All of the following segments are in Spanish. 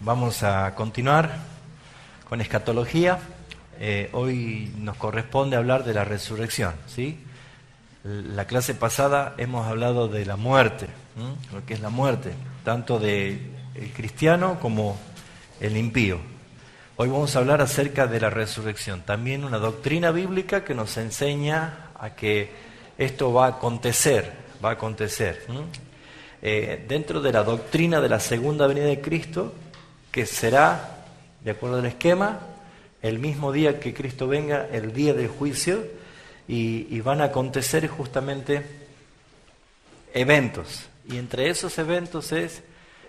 Vamos a continuar con escatología. Hoy nos corresponde hablar de la resurrección, ¿sí? La clase pasada hemos hablado de la muerte, lo que es la muerte, tanto del cristiano como el impío. Hoy vamos a hablar acerca de la resurrección, también una doctrina bíblica que nos enseña a que esto va a acontecer. Dentro de la doctrina de la segunda venida de Cristo, que será, de acuerdo al esquema, el mismo día que Cristo venga, el día del juicio, y van a acontecer justamente eventos. Y entre esos eventos es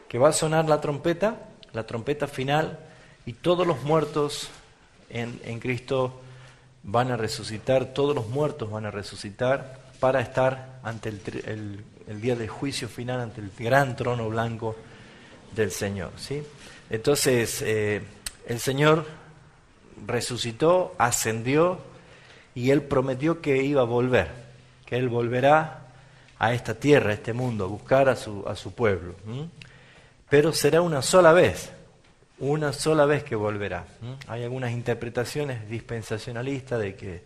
que va a sonar la trompeta final, y todos los muertos en Cristo van a resucitar, todos los muertos van a resucitar para estar ante el día del juicio final, ante el gran trono blanco del Señor, ¿sí? Entonces, el Señor resucitó, ascendió, y Él prometió que iba a volver, que Él volverá a esta tierra, a este mundo, a buscar a su pueblo. Pero será una sola vez que volverá. Hay algunas interpretaciones dispensacionalistas de que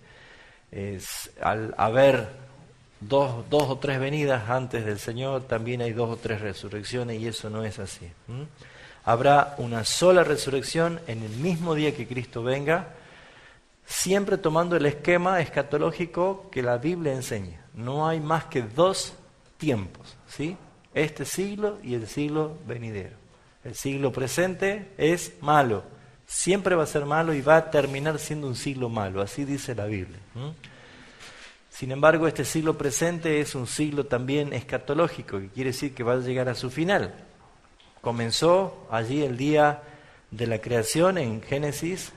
al haber dos o tres venidas antes del Señor, también hay 2 o 3 resurrecciones, y eso no es así. Habrá una sola resurrección en el mismo día que Cristo venga, siempre tomando el esquema escatológico que la Biblia enseña. No hay más que 2 tiempos, ¿sí? Este siglo y el siglo venidero. El siglo presente es malo, siempre va a ser malo y va a terminar siendo un siglo malo, así dice la Biblia. Sin embargo, este siglo presente es un siglo también escatológico, que quiere decir que va a llegar a su final. Comenzó allí el día de la creación en Génesis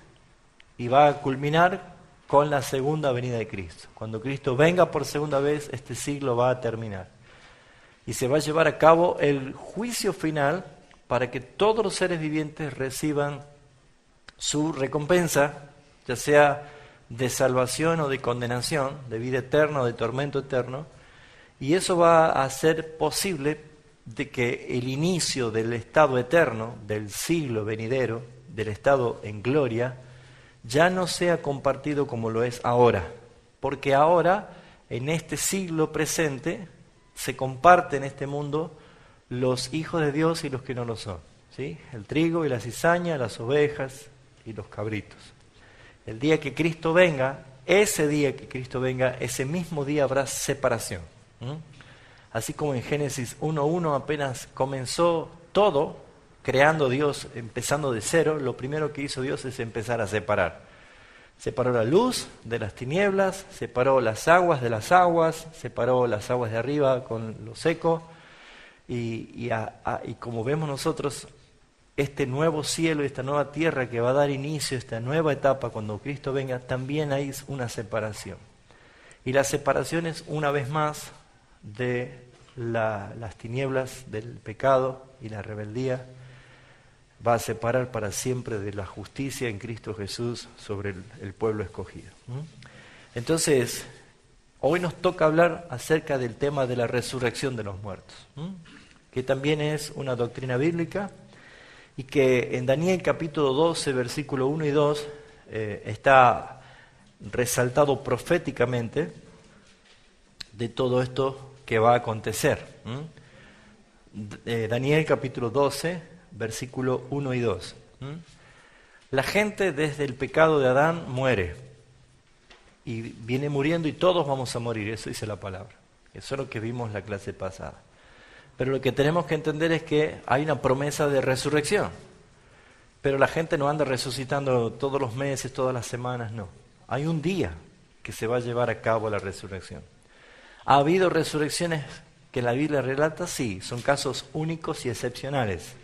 y va a culminar con la segunda venida de Cristo. Cuando Cristo venga por segunda vez, este siglo va a terminar. Y se va a llevar a cabo el juicio final para que todos los seres vivientes reciban su recompensa, ya sea de salvación o de condenación, de vida eterna o de tormento eterno. Y eso va a hacer posible de que el inicio del estado eterno, del siglo venidero, del estado en gloria, ya no sea compartido como lo es ahora. Porque ahora, en este siglo presente, se comparte en este mundo los hijos de Dios y los que no lo son, ¿sí? El trigo y la cizaña, las ovejas y los cabritos. El día que Cristo venga, ese mismo día habrá separación. Así como en Génesis 1:1 apenas comenzó todo, creando Dios, empezando de cero, lo primero que hizo Dios es empezar a separar. Separó la luz de las tinieblas, separó las aguas de las aguas, separó las aguas de arriba con lo seco, y como vemos nosotros, este nuevo cielo y esta nueva tierra que va a dar inicio a esta nueva etapa cuando Cristo venga, también hay una separación. Y la separación es una vez más de las tinieblas del pecado y la rebeldía, va a separar para siempre de la justicia en Cristo Jesús sobre el pueblo escogido. Entonces, hoy nos toca hablar acerca del tema de la resurrección de los muertos, que también es una doctrina bíblica, y que en Daniel capítulo 12, versículo 1 y 2, está resaltado proféticamente de todo esto que va a acontecer. Daniel capítulo 12, versículo 1 y 2. La gente desde el pecado de Adán muere, y viene muriendo, y todos vamos a morir, eso dice la palabra. Eso es lo que vimos la clase pasada. Pero lo que tenemos que entender es que hay una promesa de resurrección. Pero la gente no anda resucitando todos los meses, todas las semanas, no. Hay un día que se va a llevar a cabo la resurrección. ¿Ha habido resurrecciones que la Biblia relata? Sí, son casos únicos y excepcionales.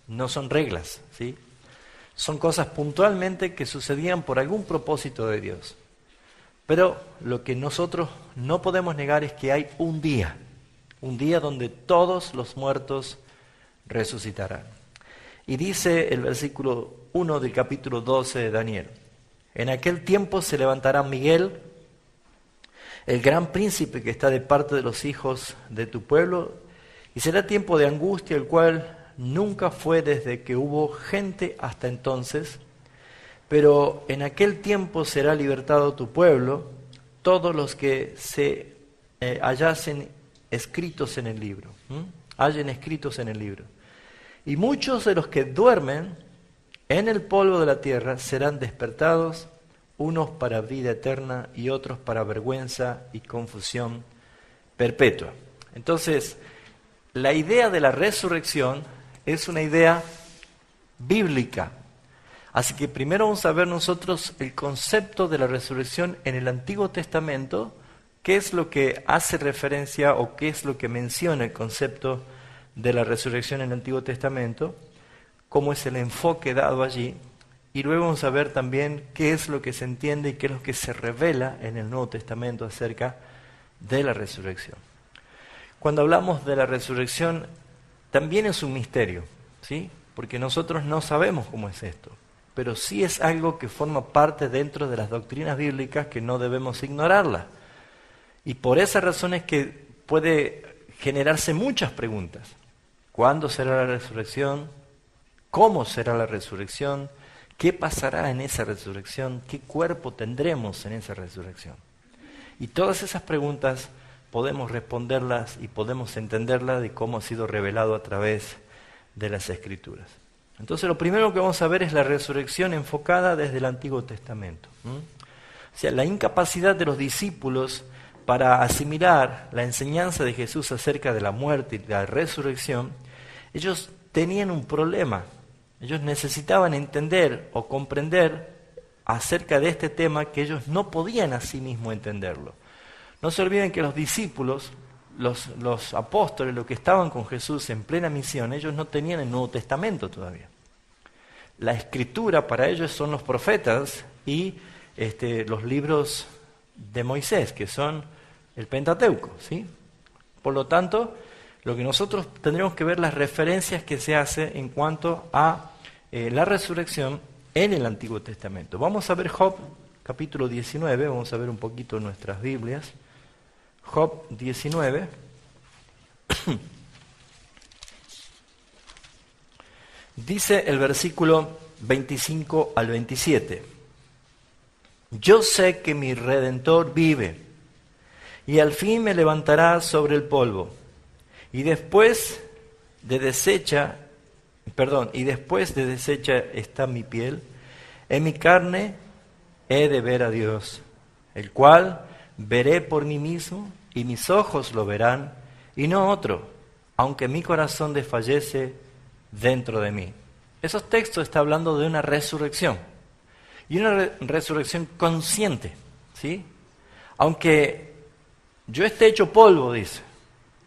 No son reglas, ¿sí? Son cosas puntualmente que sucedían por algún propósito de Dios. Pero lo que nosotros no podemos negar es que hay un día donde todos los muertos resucitarán. Y dice el versículo 1 del capítulo 12 de Daniel: en aquel tiempo se levantará Miguel, el gran príncipe que está de parte de los hijos de tu pueblo, y será tiempo de angustia, el cual nunca fue desde que hubo gente hasta entonces, pero en aquel tiempo será libertado tu pueblo, todos los que se hallasen escritos en el libro, hallen escritos en el libro. Y muchos de los que duermen en el polvo de la tierra serán despertados, unos para vida eterna y otros para vergüenza y confusión perpetua. Entonces, la idea de la resurrección es una idea bíblica. Así que primero vamos a ver nosotros el concepto de la resurrección en el Antiguo Testamento, qué es lo que hace referencia o qué es lo que menciona el concepto de la resurrección en el Antiguo Testamento, cómo es el enfoque dado allí, y luego vamos a ver también qué es lo que se entiende y qué es lo que se revela en el Nuevo Testamento acerca de la resurrección. Cuando hablamos de la resurrección, también es un misterio, ¿sí? Porque nosotros no sabemos cómo es esto, pero sí es algo que forma parte dentro de las doctrinas bíblicas que no debemos ignorarla. Y por esa razón es que puede generarse muchas preguntas. ¿Cuándo será la resurrección? ¿Cómo será la resurrección? ¿Qué pasará en esa resurrección? ¿Qué cuerpo tendremos en esa resurrección? Y todas esas preguntas podemos responderlas y podemos entenderlas de cómo ha sido revelado a través de las Escrituras. Entonces lo primero que vamos a ver es la resurrección enfocada desde el Antiguo Testamento. O sea, la incapacidad de los discípulos para asimilar la enseñanza de Jesús acerca de la muerte y la resurrección, ellos tenían un problema. Ellos necesitaban entender o comprender acerca de este tema que ellos no podían a sí mismos entenderlo. No se olviden que los discípulos, los apóstoles, los que estaban con Jesús en plena misión, ellos no tenían el Nuevo Testamento todavía. La Escritura para ellos son los profetas y los libros de Moisés, que son el Pentateuco, ¿sí? Por lo tanto, lo que nosotros tendremos que ver las referencias que se hace en cuanto a la resurrección en el Antiguo Testamento. Vamos a ver Job capítulo 19, vamos a ver un poquito en nuestras Biblias. Job 19. Dice el versículo 25 al 27. Yo sé que mi Redentor vive, y al fin me levantará sobre el polvo, y después de deshecha está mi piel, en mi carne he de ver a Dios, el cual veré por mí mismo, y mis ojos lo verán, y no otro, aunque mi corazón desfallece dentro de mí. Esos textos están hablando de una resurrección, y una resurrección consciente, ¿sí? Aunque yo esté hecho polvo, dice,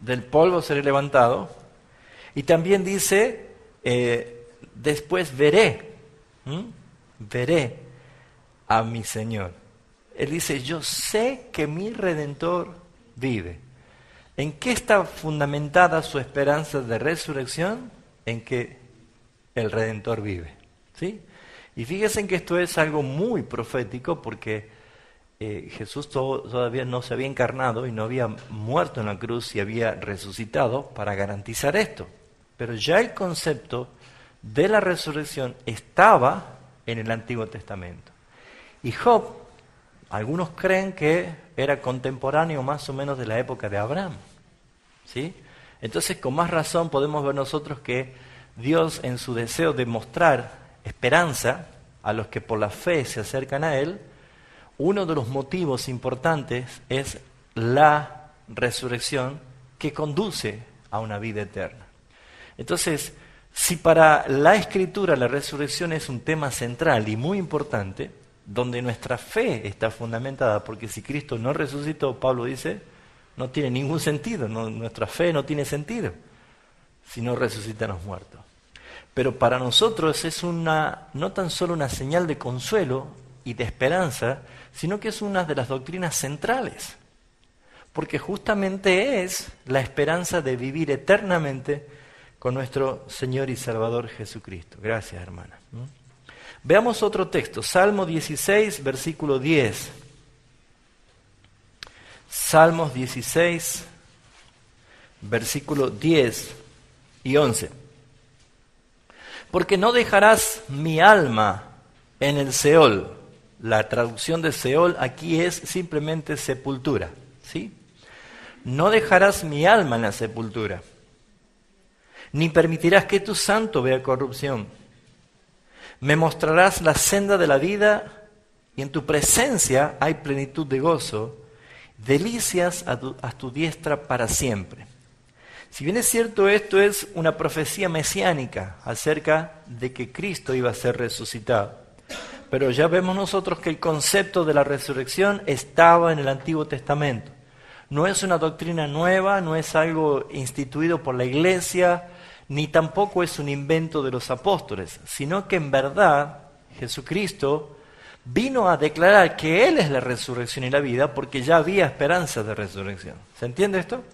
del polvo seré levantado, y también dice, después veré a mi Señor. Él dice, yo sé que mi Redentor vive. ¿En qué está fundamentada su esperanza de resurrección? En que el Redentor vive, ¿sí? Y fíjense que esto es algo muy profético porque Jesús todavía no se había encarnado y no había muerto en la cruz y había resucitado para garantizar esto. Pero ya el concepto de la resurrección estaba en el Antiguo Testamento. Y Job, algunos creen que era contemporáneo más o menos de la época de Abraham, ¿sí? Entonces, con más razón podemos ver nosotros que Dios, en su deseo de mostrar esperanza a los que por la fe se acercan a Él, uno de los motivos importantes es la resurrección que conduce a una vida eterna. Entonces, si para la Escritura la resurrección es un tema central y muy importante, donde nuestra fe está fundamentada, porque si Cristo no resucitó, Pablo dice, no tiene ningún sentido, nuestra fe no tiene sentido si no resucitan los muertos. Pero para nosotros es no tan solo una señal de consuelo y de esperanza, sino que es una de las doctrinas centrales, porque justamente es la esperanza de vivir eternamente con nuestro Señor y Salvador Jesucristo. Gracias, hermana. Veamos otro texto, Salmo 16, versículo 10. Salmos 16, versículo 10 y 11. Porque no dejarás mi alma en el Seol. La traducción de Seol aquí es simplemente sepultura, ¿sí? No dejarás mi alma en la sepultura, ni permitirás que tu santo vea corrupción. Me mostrarás la senda de la vida, y en tu presencia hay plenitud de gozo, delicias a tu diestra para siempre. Si bien es cierto, esto es una profecía mesiánica acerca de que Cristo iba a ser resucitado, pero ya vemos nosotros que el concepto de la resurrección estaba en el Antiguo Testamento. No es una doctrina nueva, no es algo instituido por la Iglesia, ni tampoco es un invento de los apóstoles, sino que en verdad Jesucristo vino a declarar que Él es la resurrección y la vida porque ya había esperanza de resurrección. ¿Se entiende esto?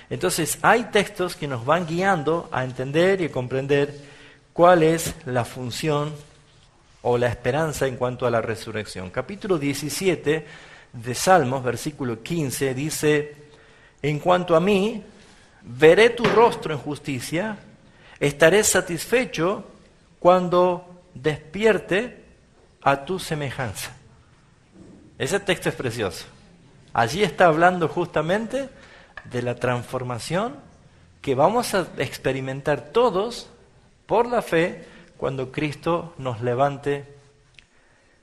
Entonces hay textos que nos van guiando a entender y a comprender cuál es la función o la esperanza en cuanto a la resurrección. Capítulo 17 de Salmos, versículo 15, dice: en cuanto a mí, veré tu rostro en justicia, estaré satisfecho cuando despierte a tu semejanza. Ese texto es precioso. Allí está hablando justamente de la transformación que vamos a experimentar todos por la fe cuando Cristo nos levante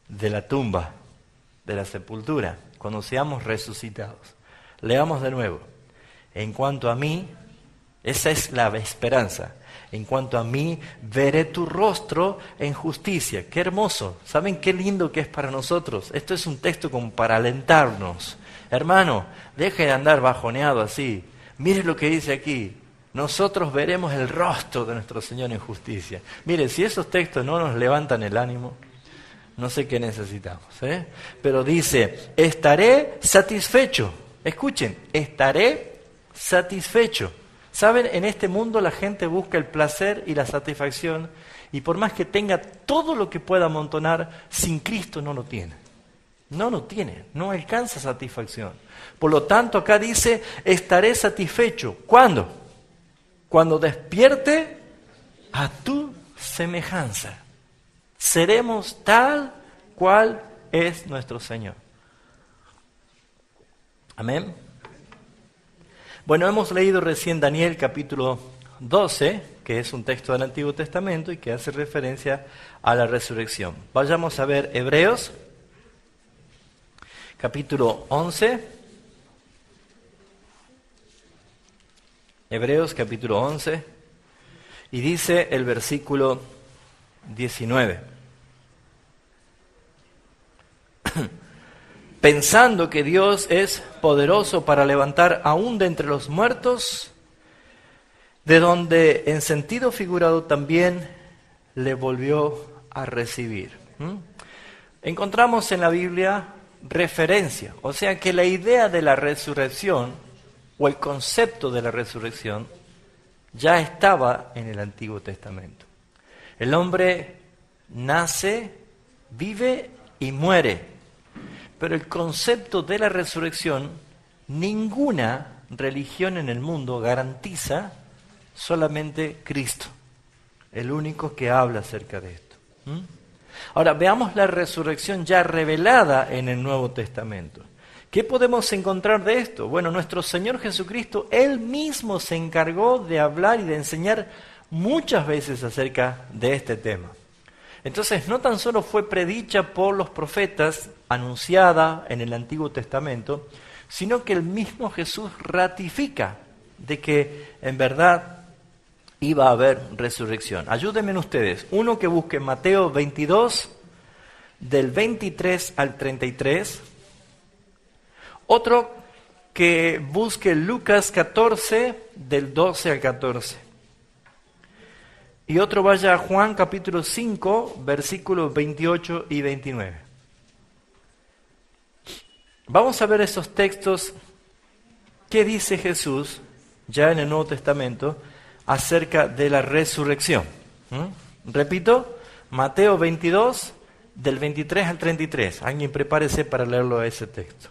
de la tumba, de la sepultura, cuando seamos resucitados. Leamos de nuevo. En cuanto a mí, esa es la esperanza. En cuanto a mí, veré tu rostro en justicia. ¡Qué hermoso! ¿Saben qué lindo que es para nosotros? Esto es un texto como para alentarnos. Hermano, deje de andar bajoneado así. Mire lo que dice aquí. Nosotros veremos el rostro de nuestro Señor en justicia. Mire, si esos textos no nos levantan el ánimo, no sé qué necesitamos, ¿eh? Pero dice, estaré satisfecho. Escuchen, estaré satisfecho. ¿Saben? En este mundo la gente busca el placer y la satisfacción, y por más que tenga todo lo que pueda amontonar, sin Cristo no lo tiene. No lo tiene, no alcanza satisfacción. Por lo tanto, acá dice, estaré satisfecho. ¿Cuándo? Cuando despierte a tu semejanza. Seremos tal cual es nuestro Señor. Amén. Bueno, hemos leído recién Daniel capítulo 12, que es un texto del Antiguo Testamento y que hace referencia a la resurrección. Vayamos a ver Hebreos capítulo 11. Hebreos capítulo 11, y dice el versículo 19. Pensando que Dios es poderoso para levantar aún de entre los muertos, de donde en sentido figurado también le volvió a recibir. Encontramos en la Biblia referencia, o sea que la idea de la resurrección o el concepto de la resurrección ya estaba en el Antiguo Testamento. El hombre nace, vive y muere, pero el concepto de la resurrección ninguna religión en el mundo garantiza, solamente Cristo, el único que habla acerca de esto. Ahora veamos la resurrección ya revelada en el Nuevo Testamento. ¿Qué podemos encontrar de esto? Bueno, nuestro Señor Jesucristo, Él mismo se encargó de hablar y de enseñar muchas veces acerca de este tema. Entonces, no tan solo fue predicha por los profetas, anunciada en el Antiguo Testamento, sino que el mismo Jesús ratifica de que en verdad iba a haber resurrección. Ayúdenme ustedes, uno que busque Mateo 22, del 23 al 33, otro que busque Lucas 14, del 12 al 14. Y otro vaya a Juan capítulo 5, versículos 28 y 29. Vamos a ver esos textos. ¿Qué dice Jesús ya en el Nuevo Testamento acerca de la resurrección? Repito, Mateo 22, del 23 al 33. Alguien prepárese para leerlo a ese texto.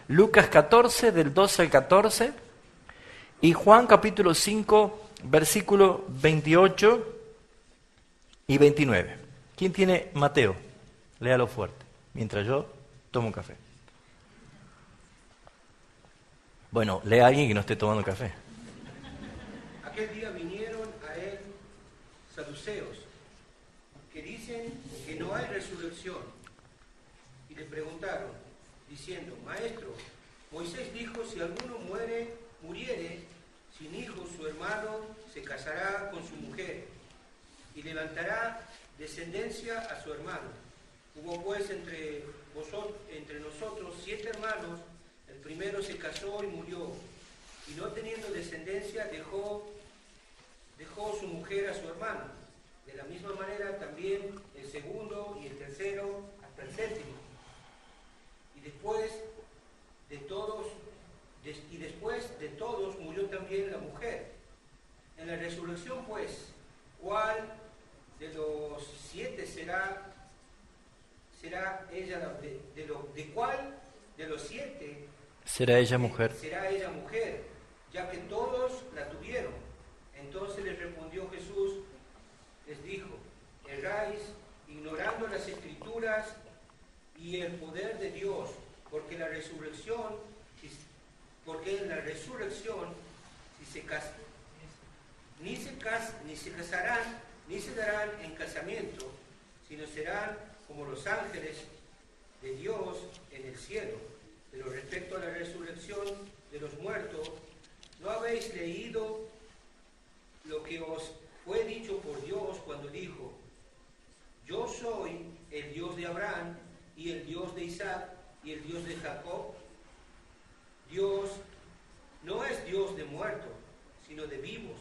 Lucas 14, del 12 al 14, y Juan capítulo 5, versículo 28 y 29. ¿Quién tiene Mateo? Léalo fuerte, mientras yo tomo un café. Bueno, lea a alguien que no esté tomando café. Aquel día vinieron a él saduceos, que dicen que no hay resurrección, y le preguntaron, diciendo, Maestro, Moisés dijo, si alguno muriere sin hijos, su hermano se casará con su mujer, y levantará descendencia a su hermano. Hubo pues entre nosotros 7 hermanos, el primero se casó y murió, y no teniendo descendencia dejó su mujer a su hermano. De la misma manera también el segundo y el tercero hasta el séptimo. Y después de todos murió también la mujer. En la resurrección pues, ¿cuál de los 7 será ella, de cuál de los 7 será ella mujer? Será ella mujer, ya que todos la tuvieron. Entonces les respondió Jesús, les dijo, erráis ignorando las Escrituras y el poder de Dios, porque en la resurrección, ni se casarán, ni se darán en casamiento, sino serán como los ángeles de Dios en el cielo. Pero respecto a la resurrección de los muertos, ¿no habéis leído lo que os fue dicho por Dios cuando dijo, yo soy el Dios de Abraham y el Dios de Isaac y el Dios de Jacob? Dios no es Dios de muertos, sino de vivos.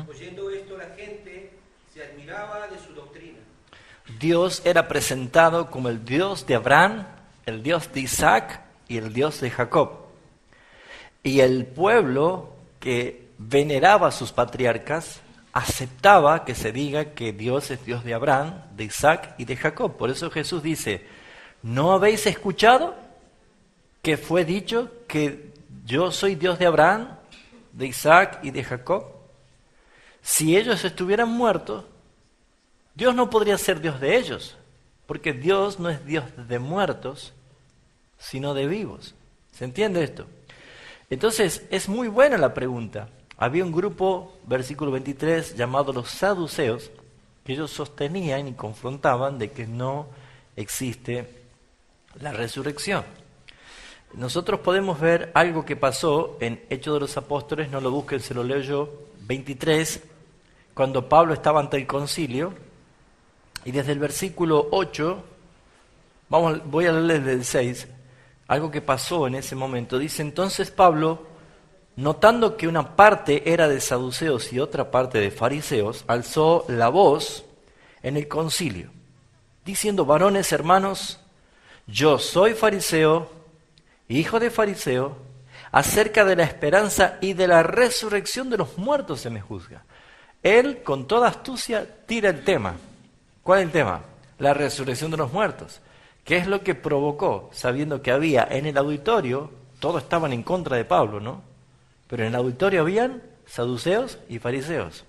Oyendo esto, la gente se admiraba de su doctrina. Dios era presentado como el Dios de Abraham, el Dios de Isaac y el Dios de Jacob. Y el pueblo que veneraba a sus patriarcas aceptaba que se diga que Dios es Dios de Abraham, de Isaac y de Jacob. Por eso Jesús dice, ¿no habéis escuchado que fue dicho que yo soy Dios de Abraham, de Isaac y de Jacob? Si ellos estuvieran muertos, Dios no podría ser Dios de ellos, porque Dios no es Dios de muertos, sino de vivos. ¿Se entiende esto? Entonces, es muy buena la pregunta. Había un grupo, versículo 23, llamado los saduceos, que ellos sostenían y confrontaban de que no existe la resurrección. Nosotros podemos ver algo que pasó en Hechos de los Apóstoles, no lo busquen, se lo leo yo, 23, cuando Pablo estaba ante el concilio, y desde el versículo 8, voy a leerles del 6, algo que pasó en ese momento. Dice, entonces Pablo, notando que una parte era de saduceos y otra parte de fariseos, alzó la voz en el concilio, diciendo, varones hermanos, yo soy fariseo, hijo de fariseo, acerca de la esperanza y de la resurrección de los muertos se me juzga. Él, con toda astucia, tira el tema. ¿Cuál es el tema? La resurrección de los muertos. ¿Qué es lo que provocó? Sabiendo que había en el auditorio, todos estaban en contra de Pablo, ¿no? Pero en el auditorio habían saduceos y fariseos.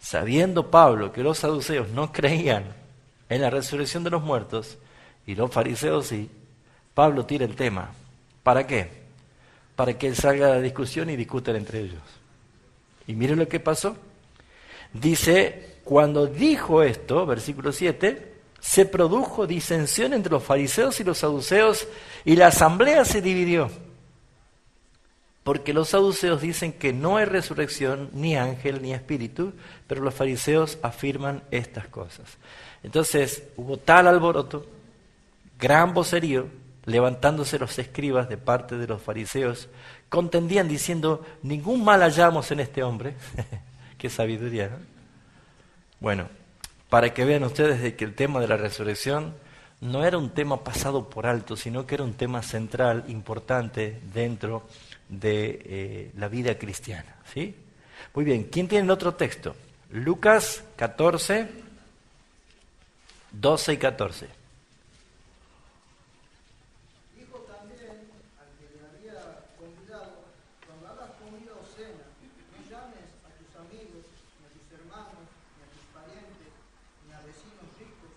Sabiendo Pablo que los saduceos no creían en la resurrección de los muertos, y los fariseos sí, Pablo tira el tema. ¿Para qué? Para que él salga a la discusión y discutan entre ellos. Y miren lo que pasó. Dice, cuando dijo esto, versículo 7, se produjo disensión entre los fariseos y los saduceos, y la asamblea se dividió. Porque los saduceos dicen que no hay resurrección, ni ángel, ni espíritu, pero los fariseos afirman estas cosas. Entonces, hubo tal alboroto, gran vocerío, levantándose los escribas de parte de los fariseos, contendían diciendo, ningún mal hallamos en este hombre. Qué sabiduría, ¿no? Bueno, para que vean ustedes de que el tema de la resurrección no era un tema pasado por alto, sino que era un tema central, importante dentro de la vida cristiana, ¿sí? Muy bien, ¿quién tiene el otro texto? Lucas 14, 12 y 14. Dijo también al que le había convidado, cuando hagas comida o cena, no llames a tus amigos, ni a tus hermanos, ni a tus parientes, ni a vecinos ricos,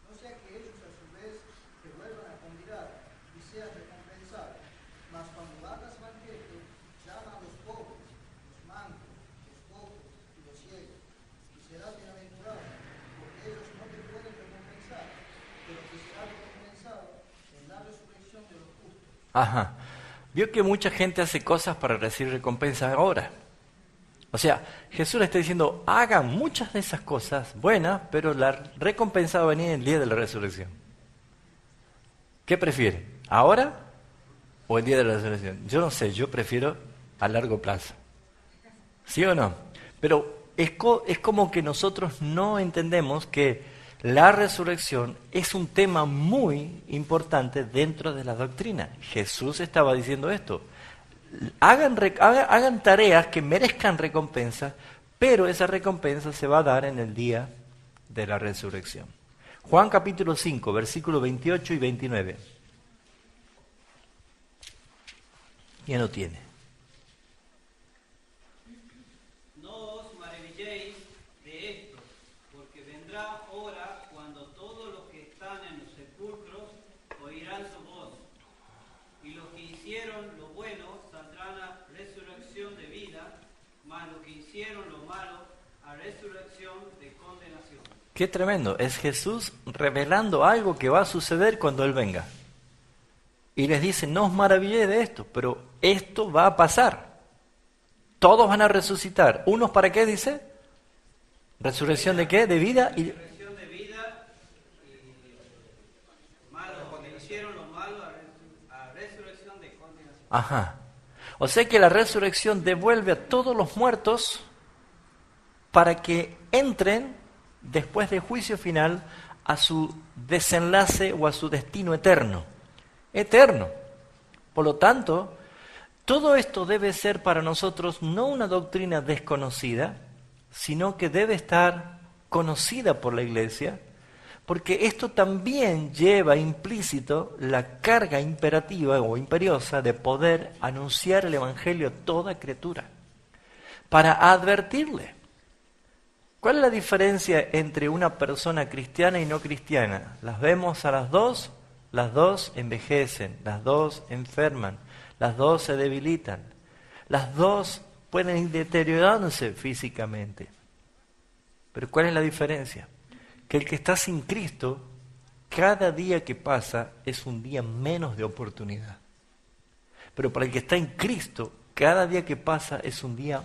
no sea que ellos a su vez te vuelvan a convidar y seas recompensado. Mas cuando hagas banquete, llama a los pobres, los mancos, los cojos y los ciegos, y serás bienaventurado, porque ellos no te pueden recompensar, pero te será recompensado en la resurrección de los justos. Ajá. Vio que mucha gente hace cosas para recibir recompensas ahora. O sea, Jesús le está diciendo, hagan muchas de esas cosas buenas, pero la recompensa va a venir el día de la resurrección. ¿Qué prefiere? ¿Ahora o el día de la resurrección? Yo no sé, yo prefiero a largo plazo. ¿Sí o no? Pero es como que nosotros no entendemos que la resurrección es un tema muy importante dentro de la doctrina. Jesús estaba diciendo esto. Hagan tareas que merezcan recompensa, pero esa recompensa se va a dar en el día de la resurrección. Juan capítulo 5, versículos 28 y 29. ¿Quién lo tiene? No os maravilléis de esto, porque vendrá hora cuando todos los que están en los sepulcros oirán su voz, y los que hicieron lo bueno saldrán a resurrección de vida, mas los que hicieron lo malo a resurrección de condenación. Qué tremendo, es Jesús revelando algo que va a suceder cuando Él venga. Y les dice, no os maravilléis de esto, pero esto va a pasar. Todos van a resucitar. ¿Unos para qué dice? ¿Resurrección de qué? ¿De vida? Y Resurrección de vida, y malos, los que hicieron lo malo a resurrección de condenación. Ajá. O sea que la resurrección devuelve a todos los muertos para que entren, después del juicio final, a su desenlace o a su destino eterno. Eterno. Por lo tanto, todo esto debe ser para nosotros no una doctrina desconocida, sino que debe estar conocida por la Iglesia, porque esto también lleva implícito la carga imperativa o imperiosa de poder anunciar el Evangelio a toda criatura, para advertirle. ¿Cuál es la diferencia entre una persona cristiana y no cristiana? Las vemos a las dos envejecen, las dos enferman, las dos se debilitan, las dos pueden ir deteriorándose físicamente. Pero ¿cuál es la diferencia? Que el que está sin Cristo, cada día que pasa es un día menos de oportunidad. Pero para el que está en Cristo, cada día que pasa es un día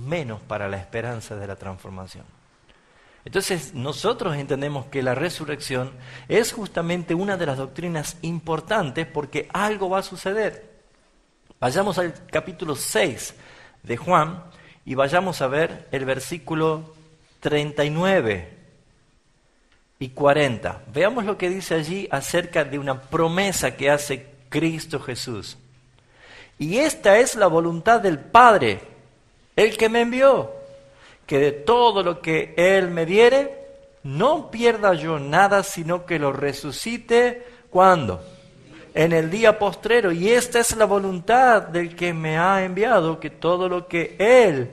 menos para la esperanza de la transformación. Entonces nosotros entendemos que la resurrección es justamente una de las doctrinas importantes porque algo va a suceder. Vayamos al capítulo 6 de Juan y vayamos a ver el versículo 39 y 40. Veamos lo que dice allí acerca de una promesa que hace Cristo Jesús. Y esta es la voluntad del Padre, el que me envió, que de todo lo que Él me diere, no pierda yo nada, sino que lo resucite, ¿cuándo? En el día postrero. Y esta es la voluntad del que me ha enviado, que todo lo que Él,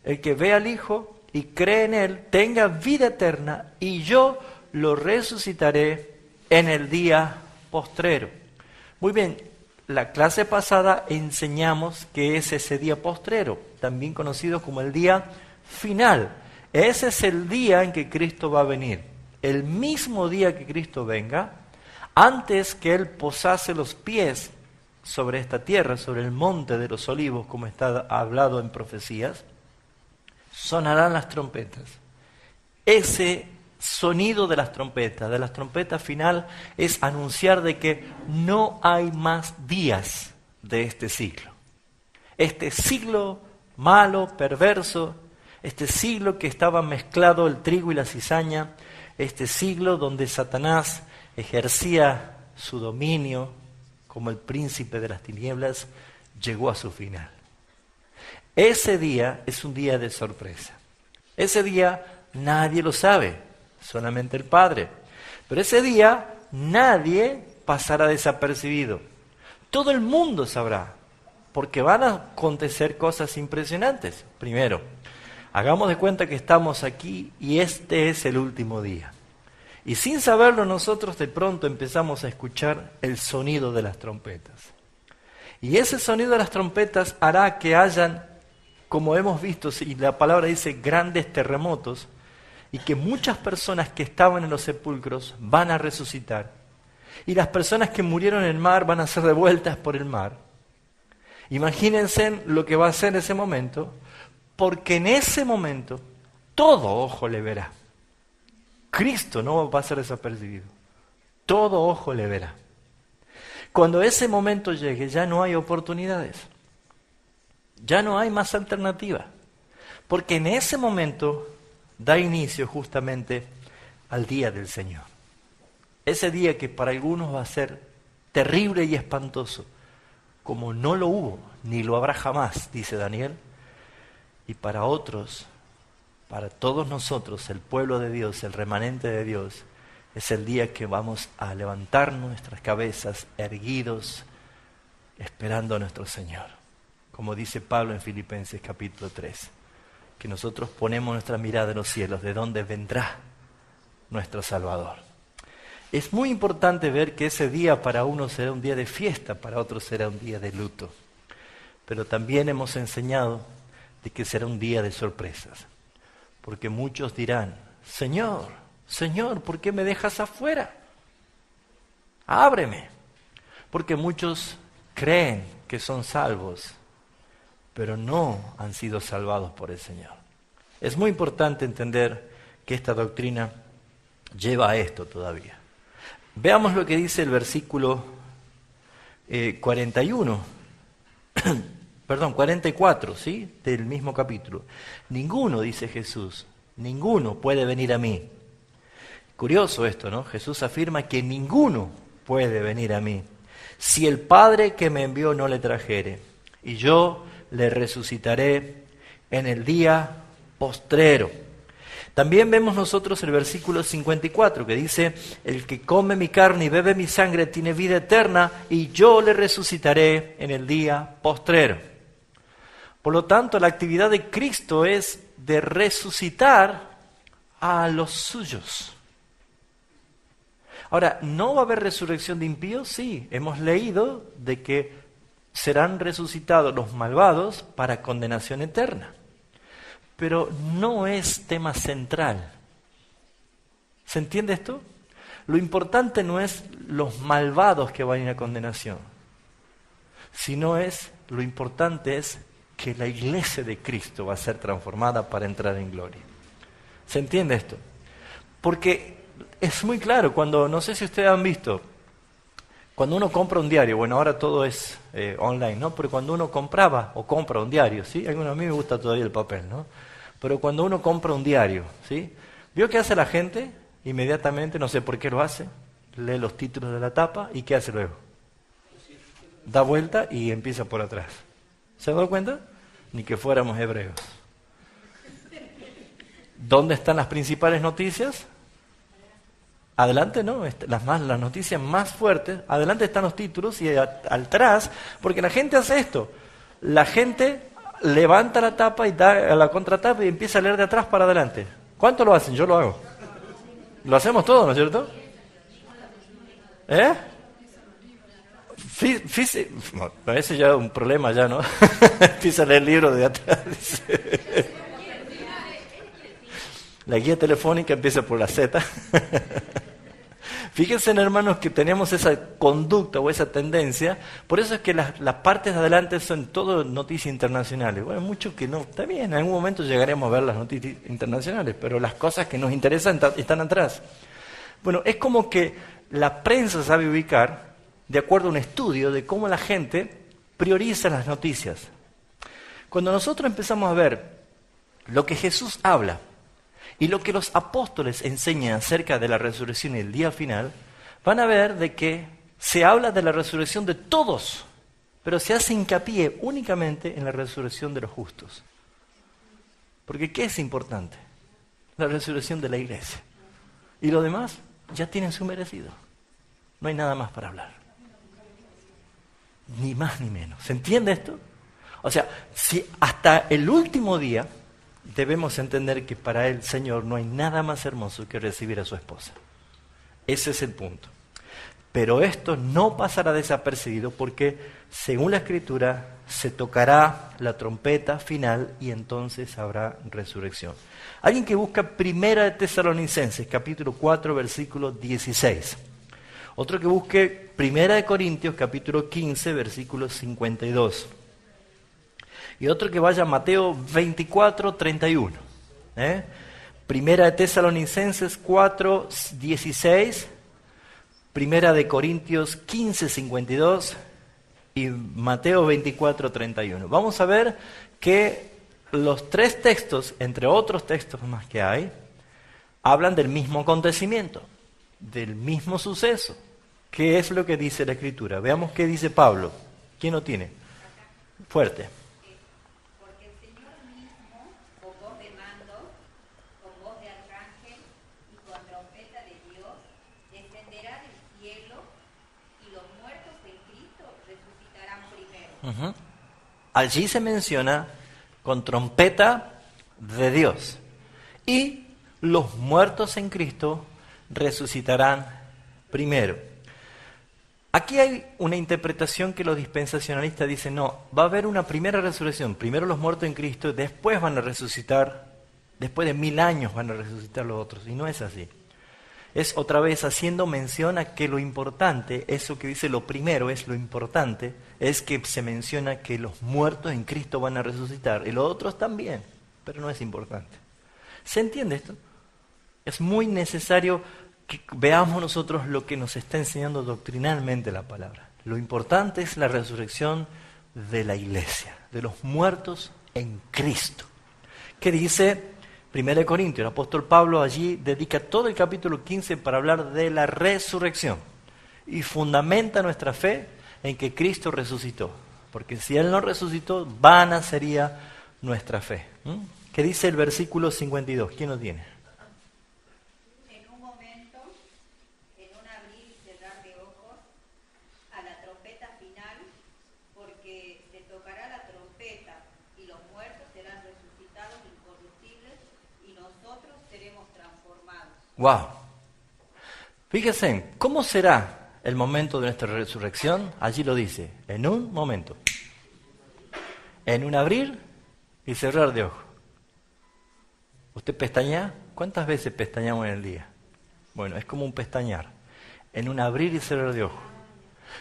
el que ve al Hijo y cree en Él, tenga vida eterna, y yo lo resucitaré en el día postrero. Muy bien, la clase pasada enseñamos que es ese día postrero, también conocido como el día final. Ese es el día en que Cristo va a venir. El mismo día que Cristo venga, antes que Él posase los pies sobre esta tierra, sobre el monte de los olivos, como está hablado en profecías, sonarán las trompetas. Ese sonido de las trompetas final, es anunciar de que no hay más días de este siglo. Este siglo malo, perverso, este siglo que estaba mezclado el trigo y la cizaña, este siglo donde Satanás ejercía su dominio como el príncipe de las tinieblas, llegó a su final. Ese día es un día de sorpresa. Ese día nadie lo sabe, solamente el Padre. Pero ese día nadie pasará desapercibido. Todo el mundo sabrá, porque van a acontecer cosas impresionantes. Primero, hagamos de cuenta que estamos aquí y este es el último día. Y sin saberlo nosotros de pronto empezamos a escuchar el sonido de las trompetas. Y ese sonido de las trompetas hará que hayan, como hemos visto, y la palabra dice, grandes terremotos, y que muchas personas que estaban en los sepulcros van a resucitar. Y las personas que murieron en el mar van a ser devueltas por el mar. Imagínense lo que va a ser en ese momento, porque en ese momento todo ojo le verá. Cristo no va a ser desapercibido. Todo ojo le verá. Cuando ese momento llegue, ya no hay oportunidades. Ya no hay más alternativa. Porque en ese momento da inicio justamente al día del Señor. Ese día que para algunos va a ser terrible y espantoso, como no lo hubo, ni lo habrá jamás, dice Daniel. Y para otros, para todos nosotros, el pueblo de Dios, el remanente de Dios, es el día que vamos a levantar nuestras cabezas erguidos, esperando a nuestro Señor. Como dice Pablo en Filipenses capítulo 3, que nosotros ponemos nuestra mirada en los cielos, de donde vendrá nuestro Salvador. Es muy importante ver que ese día para unos será un día de fiesta, para otros será un día de luto. Pero también hemos enseñado de que será un día de sorpresas. Porque muchos dirán, Señor, Señor, ¿por qué me dejas afuera? Ábreme. Porque muchos creen que son salvos, pero no han sido salvados por el Señor. Es muy importante entender que esta doctrina lleva a esto todavía. Veamos lo que dice el versículo 44, ¿sí? Del mismo capítulo. Ninguno, dice Jesús, ninguno puede venir a mí. Curioso esto, ¿no? Jesús afirma que ninguno puede venir a mí si el Padre que me envió no le trajere, y yo le resucitaré en el día postrero. También vemos nosotros el versículo 54 que dice, el que come mi carne y bebe mi sangre tiene vida eterna y yo le resucitaré en el día postrero. Por lo tanto, la actividad de Cristo es de resucitar a los suyos. Ahora, ¿no va a haber resurrección de impíos? Sí, hemos leído de que serán resucitados los malvados para condenación eterna. Pero no es tema central. ¿Se entiende esto? Lo importante no es los malvados que van a ir a condenación, sino lo importante es que la iglesia de Cristo va a ser transformada para entrar en gloria. ¿Se entiende esto? Porque es muy claro, no sé si ustedes han visto, cuando uno compra un diario, bueno, ahora todo es online, ¿no? Pero cuando uno compraba o compra un diario, ¿sí? A mí me gusta todavía el papel, ¿no? Pero cuando uno compra un diario, ¿sí? ¿Vio qué hace la gente? Inmediatamente, no sé por qué lo hace, lee los títulos de la tapa y ¿qué hace luego? Da vuelta y empieza por atrás. ¿Se ha dado cuenta? Ni que fuéramos hebreos. ¿Dónde están las principales noticias? Adelante, ¿no? Las noticias más fuertes, adelante están los títulos y atrás, porque la gente hace esto. La gente levanta la tapa y da a la contratapa y empieza a leer de atrás para adelante. ¿Cuánto lo hacen? Yo lo hago. Lo hacemos todos, ¿no es cierto? Bueno, ese ya es un problema ya, ¿no? Empieza a leer el libro de atrás. Dice. La guía telefónica empieza por la Z. Fíjense, hermanos, que tenemos esa conducta o esa tendencia. Por eso es que las partes de adelante son todo noticias internacionales. Bueno, mucho que no, está bien, en algún momento llegaremos a ver las noticias internacionales, pero las cosas que nos interesan están atrás. Bueno, es como que la prensa sabe ubicar, de acuerdo a un estudio, de cómo la gente prioriza las noticias. Cuando nosotros empezamos a ver lo que Jesús habla, y lo que los apóstoles enseñan acerca de la resurrección y el día final, van a ver de que se habla de la resurrección de todos, pero se hace hincapié únicamente en la resurrección de los justos. Porque ¿qué es importante? La resurrección de la iglesia. Y lo demás ya tienen su merecido. No hay nada más para hablar. Ni más ni menos. ¿Se entiende esto? O sea, si hasta el último día debemos entender que para el Señor no hay nada más hermoso que recibir a su esposa. Ese es el punto. Pero esto no pasará desapercibido porque, según la Escritura, se tocará la trompeta final y entonces habrá resurrección. Alguien que busca 1 de Tesalonicenses, capítulo 4, versículo 16. Otro que busque 1 de Corintios, capítulo 15, versículo 52. Y otro que vaya a Mateo 24, 31. 1 de Tesalonicenses 4, 16. 1 de Corintios 15, 52 y Mateo 24, 31. Vamos a ver que los tres textos, entre otros textos más que hay, hablan del mismo acontecimiento, del mismo suceso. ¿Qué es lo que dice la Escritura? Veamos qué dice Pablo. ¿Quién lo tiene? Fuerte. Porque el Señor mismo, con voz de mando, con voz de arcángel y con trompeta de Dios, descenderá del cielo y los muertos en Cristo resucitarán primero. Allí se menciona con trompeta de Dios. Y los muertos en Cristo resucitarán primero. Aquí hay una interpretación que los dispensacionalistas dicen, no, va a haber una primera resurrección. Primero los muertos en Cristo, después van a resucitar, después de 1000 años van a resucitar los otros. Y no es así. Es otra vez haciendo mención a que lo importante, eso que dice lo primero es lo importante, es que se menciona que los muertos en Cristo van a resucitar, y los otros también, pero no es importante. ¿Se entiende esto? Es muy necesario que veamos nosotros lo que nos está enseñando doctrinalmente la palabra. Lo importante es la resurrección de la iglesia, de los muertos en Cristo. ¿Qué dice 1 Corintios? El apóstol Pablo allí dedica todo el capítulo 15 para hablar de la resurrección y fundamenta nuestra fe en que Cristo resucitó, porque si Él no resucitó, vana sería nuestra fe. ¿Qué dice el versículo 52? ¿Quién lo tiene? En un momento, en un abrir y cerrar de ojos, a la trompeta final, porque se tocará la trompeta y los muertos serán resucitados incorruptibles y nosotros seremos transformados. ¡Wow! Fíjense, ¿cómo será el momento de nuestra resurrección? Allí lo dice, en un momento. En un abrir y cerrar de ojos. ¿Usted pestañea? ¿Cuántas veces pestañamos en el día? Bueno, es como un pestañear. En un abrir y cerrar de ojos.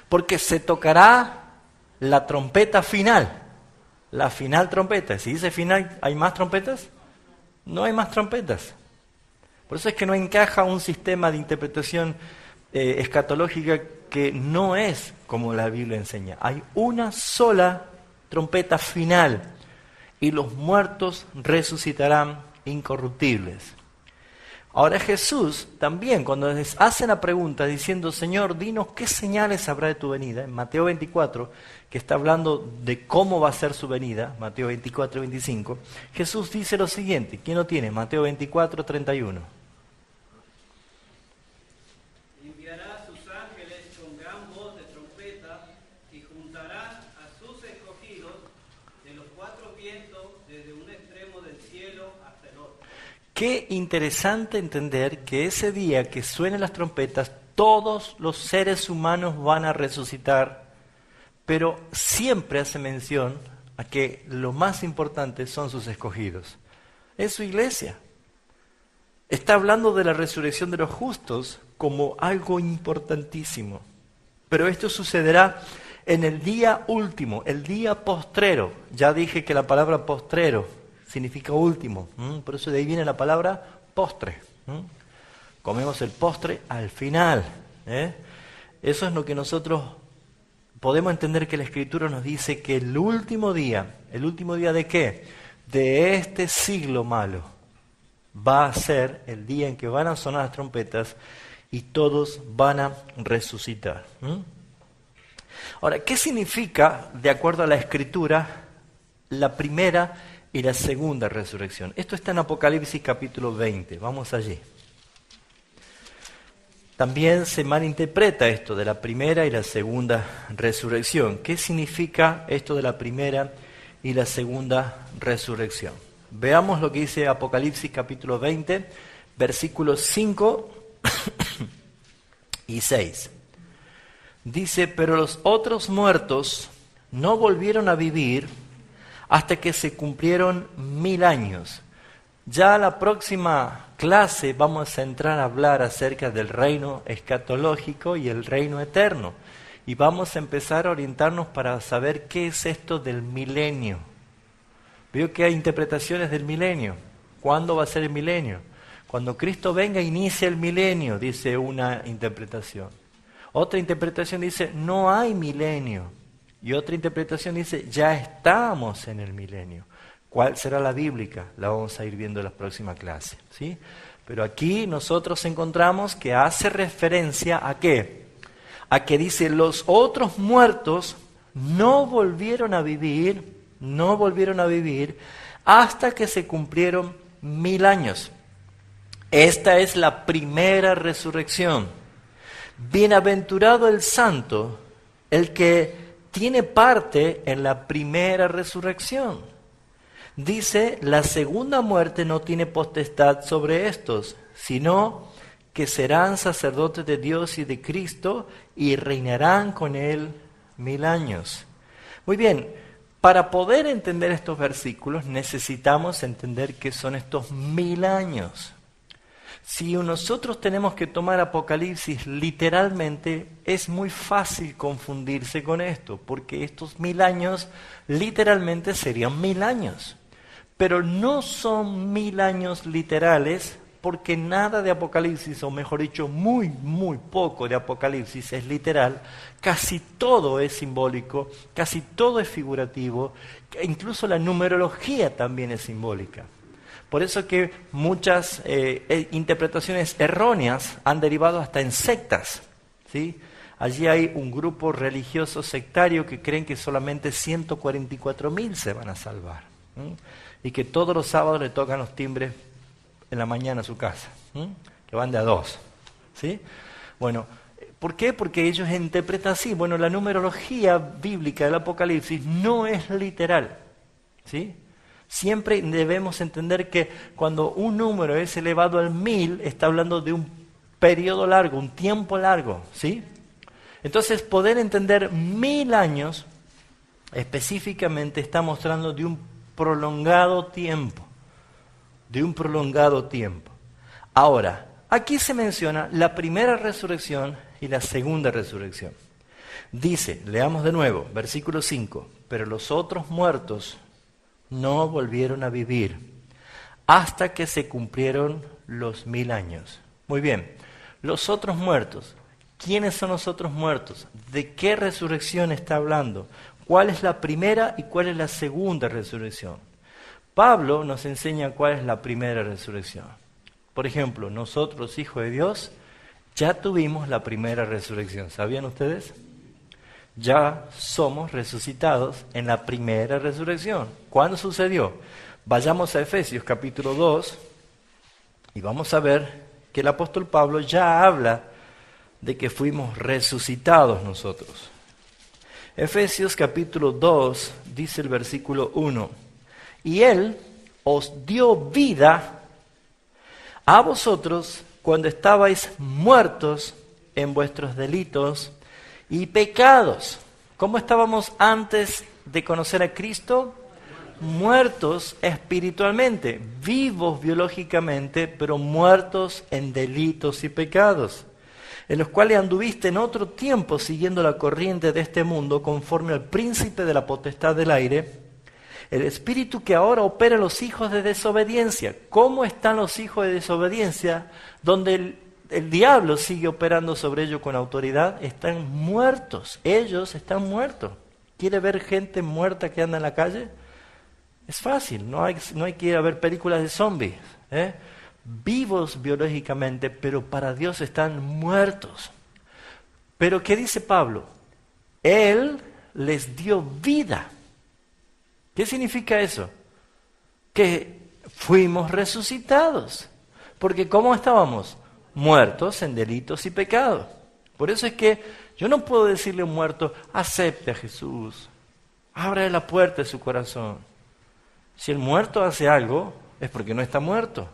Porque se tocará la trompeta final. La final trompeta. Si dice final, ¿hay más trompetas? No hay más trompetas. Por eso es que no encaja un sistema de interpretación escatológica que no es como la Biblia enseña. Hay una sola trompeta final y los muertos resucitarán incorruptibles. Ahora Jesús también, cuando les hace la pregunta diciendo, Señor, dinos qué señales habrá de tu venida, en Mateo 24, que está hablando de cómo va a ser su venida, Mateo 24, 25, Jesús dice lo siguiente, ¿quién lo tiene? Mateo 24, 31. Enviará a sus ángeles con gran voz de trompeta y juntarán a sus escogidos de los cuatro vientos desde un extremo del cielo hasta el otro. Qué interesante entender que ese día que suenen las trompetas, todos los seres humanos van a resucitar, pero siempre hace mención a que lo más importante son sus escogidos. Es su iglesia. Está hablando de la resurrección de los justos como algo importantísimo. Pero esto sucederá en el día último, el día postrero. Ya dije que la palabra postrero significa último. Por eso de ahí viene la palabra postre. Comemos el postre al final. Eso es lo que nosotros podemos entender, que la Escritura nos dice que ¿el último día de qué? De este siglo malo, va a ser el día en que van a sonar las trompetas y todos van a resucitar. Ahora, ¿qué significa, de acuerdo a la Escritura, la primera y la segunda resurrección? Esto está en Apocalipsis capítulo 20. Vamos allí. También se malinterpreta esto de la primera y la segunda resurrección. ¿Qué significa esto de la primera y la segunda resurrección? Veamos lo que dice Apocalipsis capítulo 20, versículos 5 y 6. Dice, pero los otros muertos no volvieron a vivir hasta que se cumplieron 1000 años. Ya la próxima clase vamos a entrar a hablar acerca del reino escatológico y el reino eterno. Y vamos a empezar a orientarnos para saber qué es esto del milenio. Veo que hay interpretaciones del milenio. ¿Cuándo va a ser el milenio? Cuando Cristo venga, inicia el milenio, dice una interpretación. Otra interpretación dice, no hay milenio. Y otra interpretación dice, ya estamos en el milenio. ¿Cuál será la bíblica? La vamos a ir viendo en la próxima clase, ¿sí? Pero aquí nosotros encontramos que hace referencia a ¿qué? A que dice, los otros muertos no volvieron a vivir hasta que se cumplieron 1000 años. Esta es la primera resurrección. Bienaventurado el santo, el que tiene parte en la primera resurrección. Dice, la segunda muerte no tiene potestad sobre estos, sino que serán sacerdotes de Dios y de Cristo y reinarán con Él 1000 años. Muy bien, para poder entender estos versículos necesitamos entender qué son estos 1000 años. Si nosotros tenemos que tomar Apocalipsis literalmente, es muy fácil confundirse con esto, porque estos 1000 años literalmente serían 1000 años. Pero no son 1000 años literales, porque nada de Apocalipsis, o mejor dicho, muy poco de Apocalipsis es literal. Casi todo es simbólico, casi todo es figurativo, incluso la numerología también es simbólica. Por eso que muchas interpretaciones erróneas han derivado hasta en sectas, ¿sí? Allí hay un grupo religioso sectario que creen que solamente 144.000 se van a salvar, ¿sí? Y que todos los sábados le tocan los timbres en la mañana a su casa, ¿sí? Que van de a 2, ¿sí? Bueno, ¿por qué? Porque ellos interpretan así. Bueno, la numerología bíblica del Apocalipsis no es literal, ¿sí? Siempre debemos entender que cuando un número es elevado al 1000, está hablando de un periodo largo, un tiempo largo, ¿sí? Entonces, poder entender 1000 años, específicamente está mostrando de un prolongado tiempo, Ahora, aquí se menciona la primera resurrección y la segunda resurrección. Dice, leamos de nuevo, versículo 5, pero los otros muertos no volvieron a vivir hasta que se cumplieron los 1000 años. Muy bien, los otros muertos. ¿Quiénes son los otros muertos? ¿De qué resurrección está hablando? ¿Cuál es la primera y cuál es la segunda resurrección? Pablo nos enseña cuál es la primera resurrección. Por ejemplo, nosotros, hijos de Dios, ya tuvimos la primera resurrección. ¿Sabían ustedes? Ya somos resucitados en la primera resurrección. ¿Cuándo sucedió? Vayamos a Efesios capítulo 2 y vamos a ver que el apóstol Pablo ya habla de que fuimos resucitados nosotros. Efesios capítulo 2 dice el versículo 1, y Él os dio vida a vosotros cuando estabais muertos en vuestros delitos y pecados. ¿Cómo estábamos antes de conocer a Cristo? Muertos espiritualmente, vivos biológicamente, pero muertos en delitos y pecados, en los cuales anduviste en otro tiempo siguiendo la corriente de este mundo, conforme al príncipe de la potestad del aire, el espíritu que ahora opera en los hijos de desobediencia. ¿Cómo están los hijos de desobediencia? Donde el diablo sigue operando sobre ellos con autoridad. Están muertos, ellos están muertos. ¿Quiere ver gente muerta que anda en la calle? Es fácil, no hay que ir a ver películas de zombies, ¿eh? Vivos biológicamente, pero para Dios están muertos. Pero ¿qué dice Pablo? Él les dio vida. ¿Qué significa eso? Que fuimos resucitados. Porque ¿cómo estábamos? Muertos en delitos y pecados. Por eso es que yo no puedo decirle a un muerto, acepte a Jesús, ábrale la puerta de su corazón. Si el muerto hace algo, es porque no está muerto.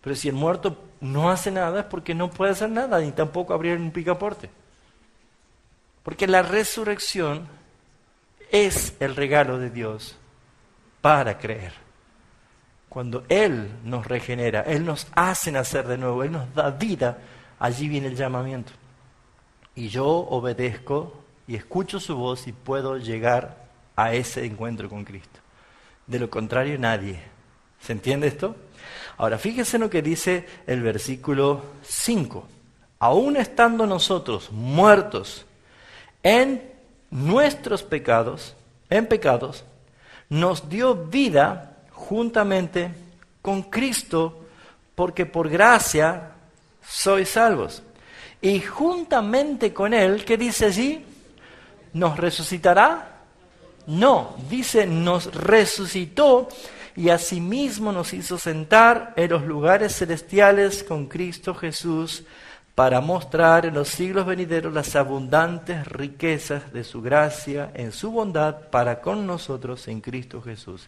Pero si el muerto no hace nada es porque no puede hacer nada, ni tampoco abrir un picaporte. Porque la resurrección es el regalo de Dios para creer. Cuando Él nos regenera, Él nos hace nacer de nuevo, Él nos da vida, allí viene el llamamiento. Y yo obedezco y escucho su voz y puedo llegar a ese encuentro con Cristo. De lo contrario, nadie. ¿Se entiende esto? Ahora, fíjense lo que dice el versículo 5. Aún estando nosotros muertos en nuestros pecados, nos dio vida juntamente con Cristo, porque por gracia sois salvos. Y juntamente con Él, ¿qué dice allí? ¿Nos resucitará? No, dice, nos resucitó y asimismo nos hizo sentar en los lugares celestiales con Cristo Jesús para mostrar en los siglos venideros las abundantes riquezas de su gracia en su bondad para con nosotros en Cristo Jesús.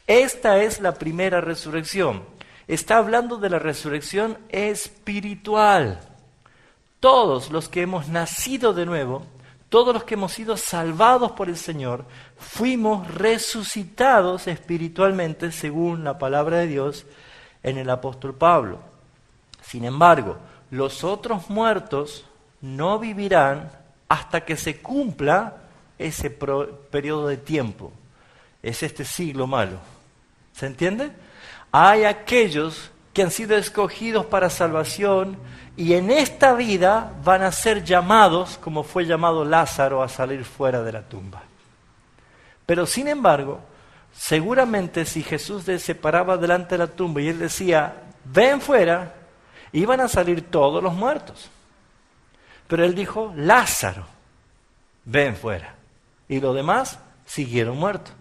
Esta es la primera resurrección. Está hablando de la resurrección espiritual. Todos los que hemos nacido de nuevo, todos los que hemos sido salvados por el Señor, fuimos resucitados espiritualmente según la palabra de Dios en el apóstol Pablo. Sin embargo, los otros muertos no vivirán hasta que se cumpla ese periodo de tiempo. Es este siglo malo. ¿Se entiende? Hay aquellos que han sido escogidos para salvación y en esta vida van a ser llamados, como fue llamado Lázaro, a salir fuera de la tumba. Pero sin embargo, seguramente si Jesús se paraba delante de la tumba y él decía, ven fuera, iban a salir todos los muertos. Pero él dijo, Lázaro, ven fuera. Y los demás siguieron muertos.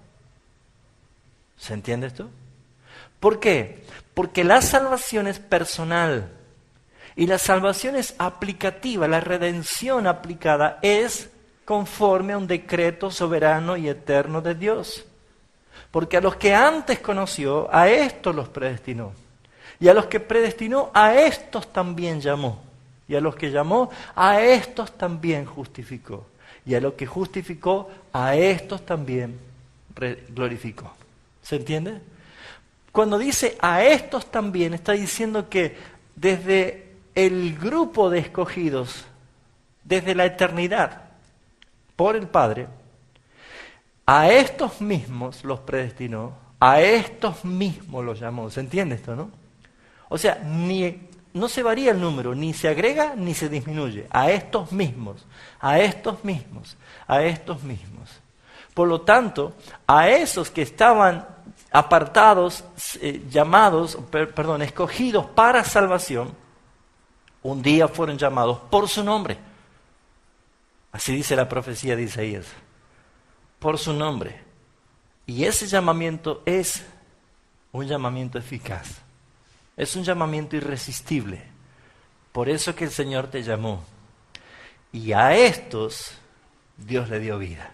¿Se entiende esto? ¿Por qué? Porque la salvación es personal. Y la salvación es aplicativa, la redención aplicada es conforme a un decreto soberano y eterno de Dios. Porque a los que antes conoció, a estos los predestinó. Y a los que predestinó, a estos también llamó. Y a los que llamó, a estos también justificó. Y a los que justificó, a estos también glorificó. ¿Se entiende? Cuando dice a estos también, está diciendo que desde el grupo de escogidos, desde la eternidad, por el Padre, a estos mismos los predestinó, a estos mismos los llamó. ¿Se entiende esto, no? O sea, no se varía el número, ni se agrega ni se disminuye. A estos mismos, a estos mismos, a estos mismos. Por lo tanto, a esos que estaban apartados, escogidos para salvación, un día fueron llamados por su nombre. Así dice la profecía de Isaías. Por su nombre. Y ese llamamiento es un llamamiento eficaz. Es un llamamiento irresistible. Por eso que el Señor te llamó. Y a estos Dios le dio vida,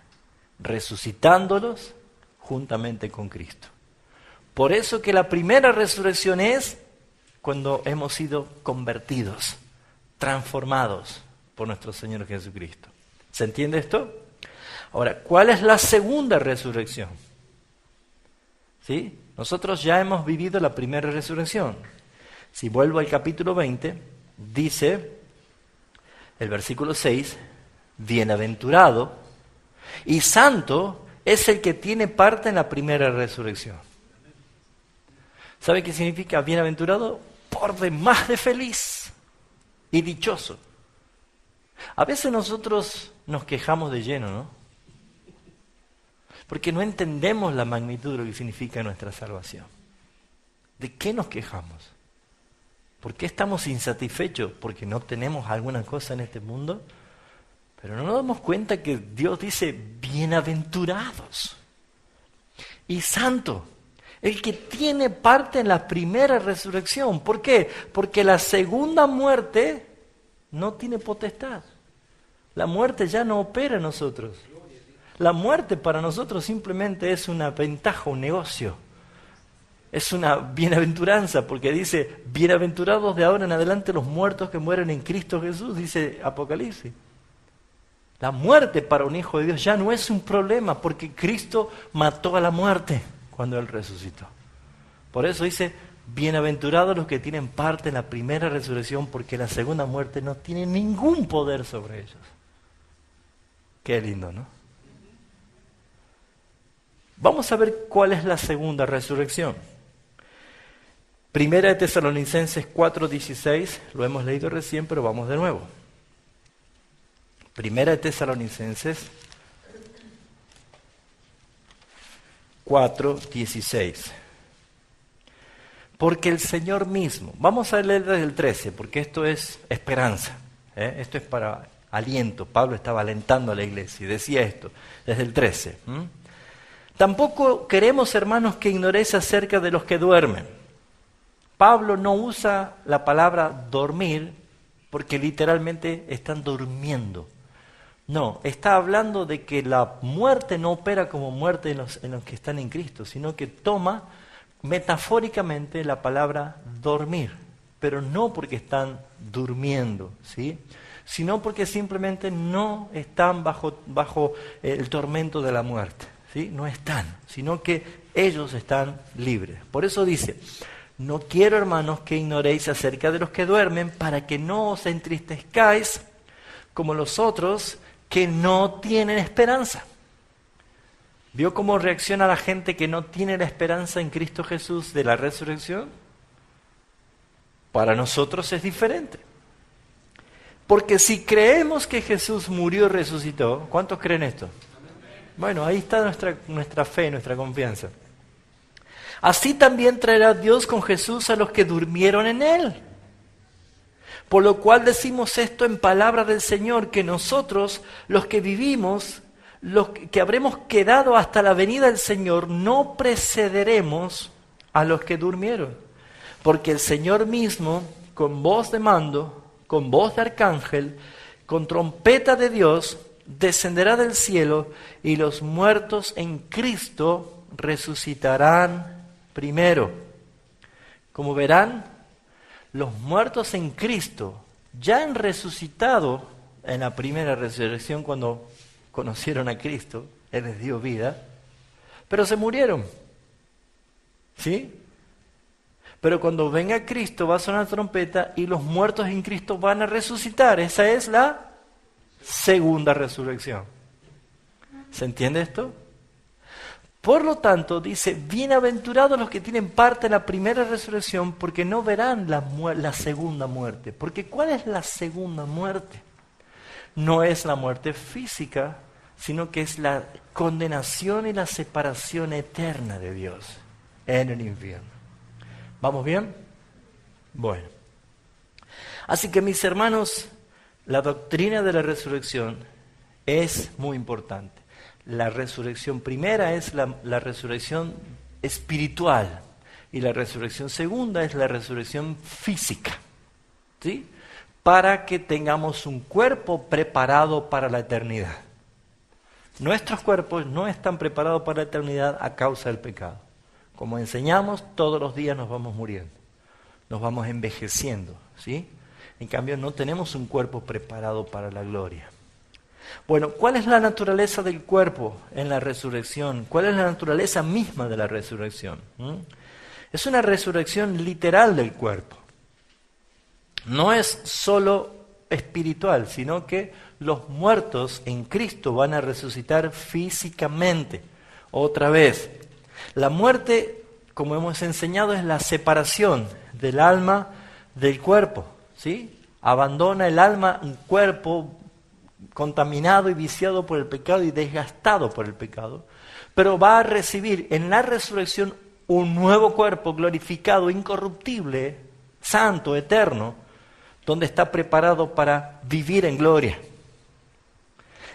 resucitándolos juntamente con Cristo. Por eso que la primera resurrección es cuando hemos sido convertidos, transformados por nuestro Señor Jesucristo. ¿Se entiende esto? Ahora, ¿cuál es la segunda resurrección? ¿Sí? Nosotros ya hemos vivido la primera resurrección. Si vuelvo al capítulo 20, dice el versículo 6, bienaventurado y santo es el que tiene parte en la primera resurrección. ¿Sabe qué significa bienaventurado? Por demás de feliz y dichoso. A veces nosotros nos quejamos de lleno, ¿no? Porque no entendemos la magnitud de lo que significa nuestra salvación. ¿De qué nos quejamos? ¿Por qué estamos insatisfechos? ¿Porque no tenemos alguna cosa en este mundo? Pero no nos damos cuenta que Dios dice bienaventurados y santo. El que tiene parte en la primera resurrección. ¿Por qué? Porque la segunda muerte no tiene potestad. La muerte ya no opera en nosotros. La muerte para nosotros simplemente es una ventaja, un negocio. Es una bienaventuranza, porque dice, bienaventurados de ahora en adelante los muertos que mueren en Cristo Jesús, dice Apocalipsis. La muerte para un hijo de Dios ya no es un problema, porque Cristo mató a la muerte cuando Él resucitó. Por eso dice, bienaventurados los que tienen parte en la primera resurrección, porque la segunda muerte no tiene ningún poder sobre ellos. Qué lindo, ¿no? Vamos a ver cuál es la segunda resurrección. Primera de Tesalonicenses 4:16, lo hemos leído recién, pero vamos de nuevo. Primera de Tesalonicenses 4:16. Porque el Señor mismo, vamos a leer desde el 13, porque esto es esperanza, esto es para aliento. Pablo estaba alentando a la iglesia y decía esto, desde el 13. Tampoco queremos, hermanos, que ignoréis acerca de los que duermen. Pablo no usa la palabra dormir porque literalmente están durmiendo. No, está hablando de que la muerte no opera como muerte en los que están en Cristo, sino que toma metafóricamente la palabra dormir, pero no porque están durmiendo, ¿sí? Sino porque simplemente no están bajo el tormento de la muerte, ¿sí? No están, sino que ellos están libres. Por eso dice, no quiero, hermanos, que ignoréis acerca de los que duermen, para que no os entristezcáis como los otros que no tienen esperanza. ¿Vio cómo reacciona la gente que no tiene la esperanza en Cristo Jesús de la resurrección? Para nosotros es diferente. Porque si creemos que Jesús murió y resucitó, ¿cuántos creen esto? Bueno, ahí está nuestra fe, nuestra confianza. Así también traerá Dios con Jesús a los que durmieron en Él. Por lo cual decimos esto en palabra del Señor, que nosotros, los que vivimos, los que habremos quedado hasta la venida del Señor, no precederemos a los que durmieron. Porque el Señor mismo, con voz de mando, con voz de arcángel, con trompeta de Dios, descenderá del cielo, y los muertos en Cristo resucitarán primero. Como verán, los muertos en Cristo ya han resucitado en la primera resurrección cuando conocieron a Cristo, Él les dio vida, pero se murieron. ¿Sí? Pero cuando venga Cristo va a sonar trompeta y los muertos en Cristo van a resucitar. Esa es la segunda resurrección. ¿Se entiende esto? Por lo tanto, dice, bienaventurados los que tienen parte en la primera resurrección, porque no verán la segunda muerte. Porque ¿cuál es la segunda muerte? No es la muerte física, sino que es la condenación y la separación eterna de Dios en el infierno. ¿Vamos bien? Bueno. Así que, mis hermanos, la doctrina de la resurrección es muy importante. La resurrección primera es la resurrección espiritual y la resurrección segunda es la resurrección física, ¿sí? Para que tengamos un cuerpo preparado para la eternidad. Nuestros cuerpos no están preparados para la eternidad a causa del pecado. Como enseñamos, todos los días nos vamos muriendo, nos vamos envejeciendo, ¿sí? En cambio, no tenemos un cuerpo preparado para la gloria. Bueno, ¿cuál es la naturaleza del cuerpo en la resurrección? ¿Cuál es la naturaleza misma de la resurrección? Es una resurrección literal del cuerpo. No es solo espiritual, sino que los muertos en Cristo van a resucitar físicamente. Otra vez, la muerte, como hemos enseñado, es la separación del alma del cuerpo, ¿sí? Abandona el alma un cuerpo contaminado y viciado por el pecado y desgastado por el pecado, pero va a recibir en la resurrección un nuevo cuerpo glorificado, incorruptible, santo, eterno, donde está preparado para vivir en gloria.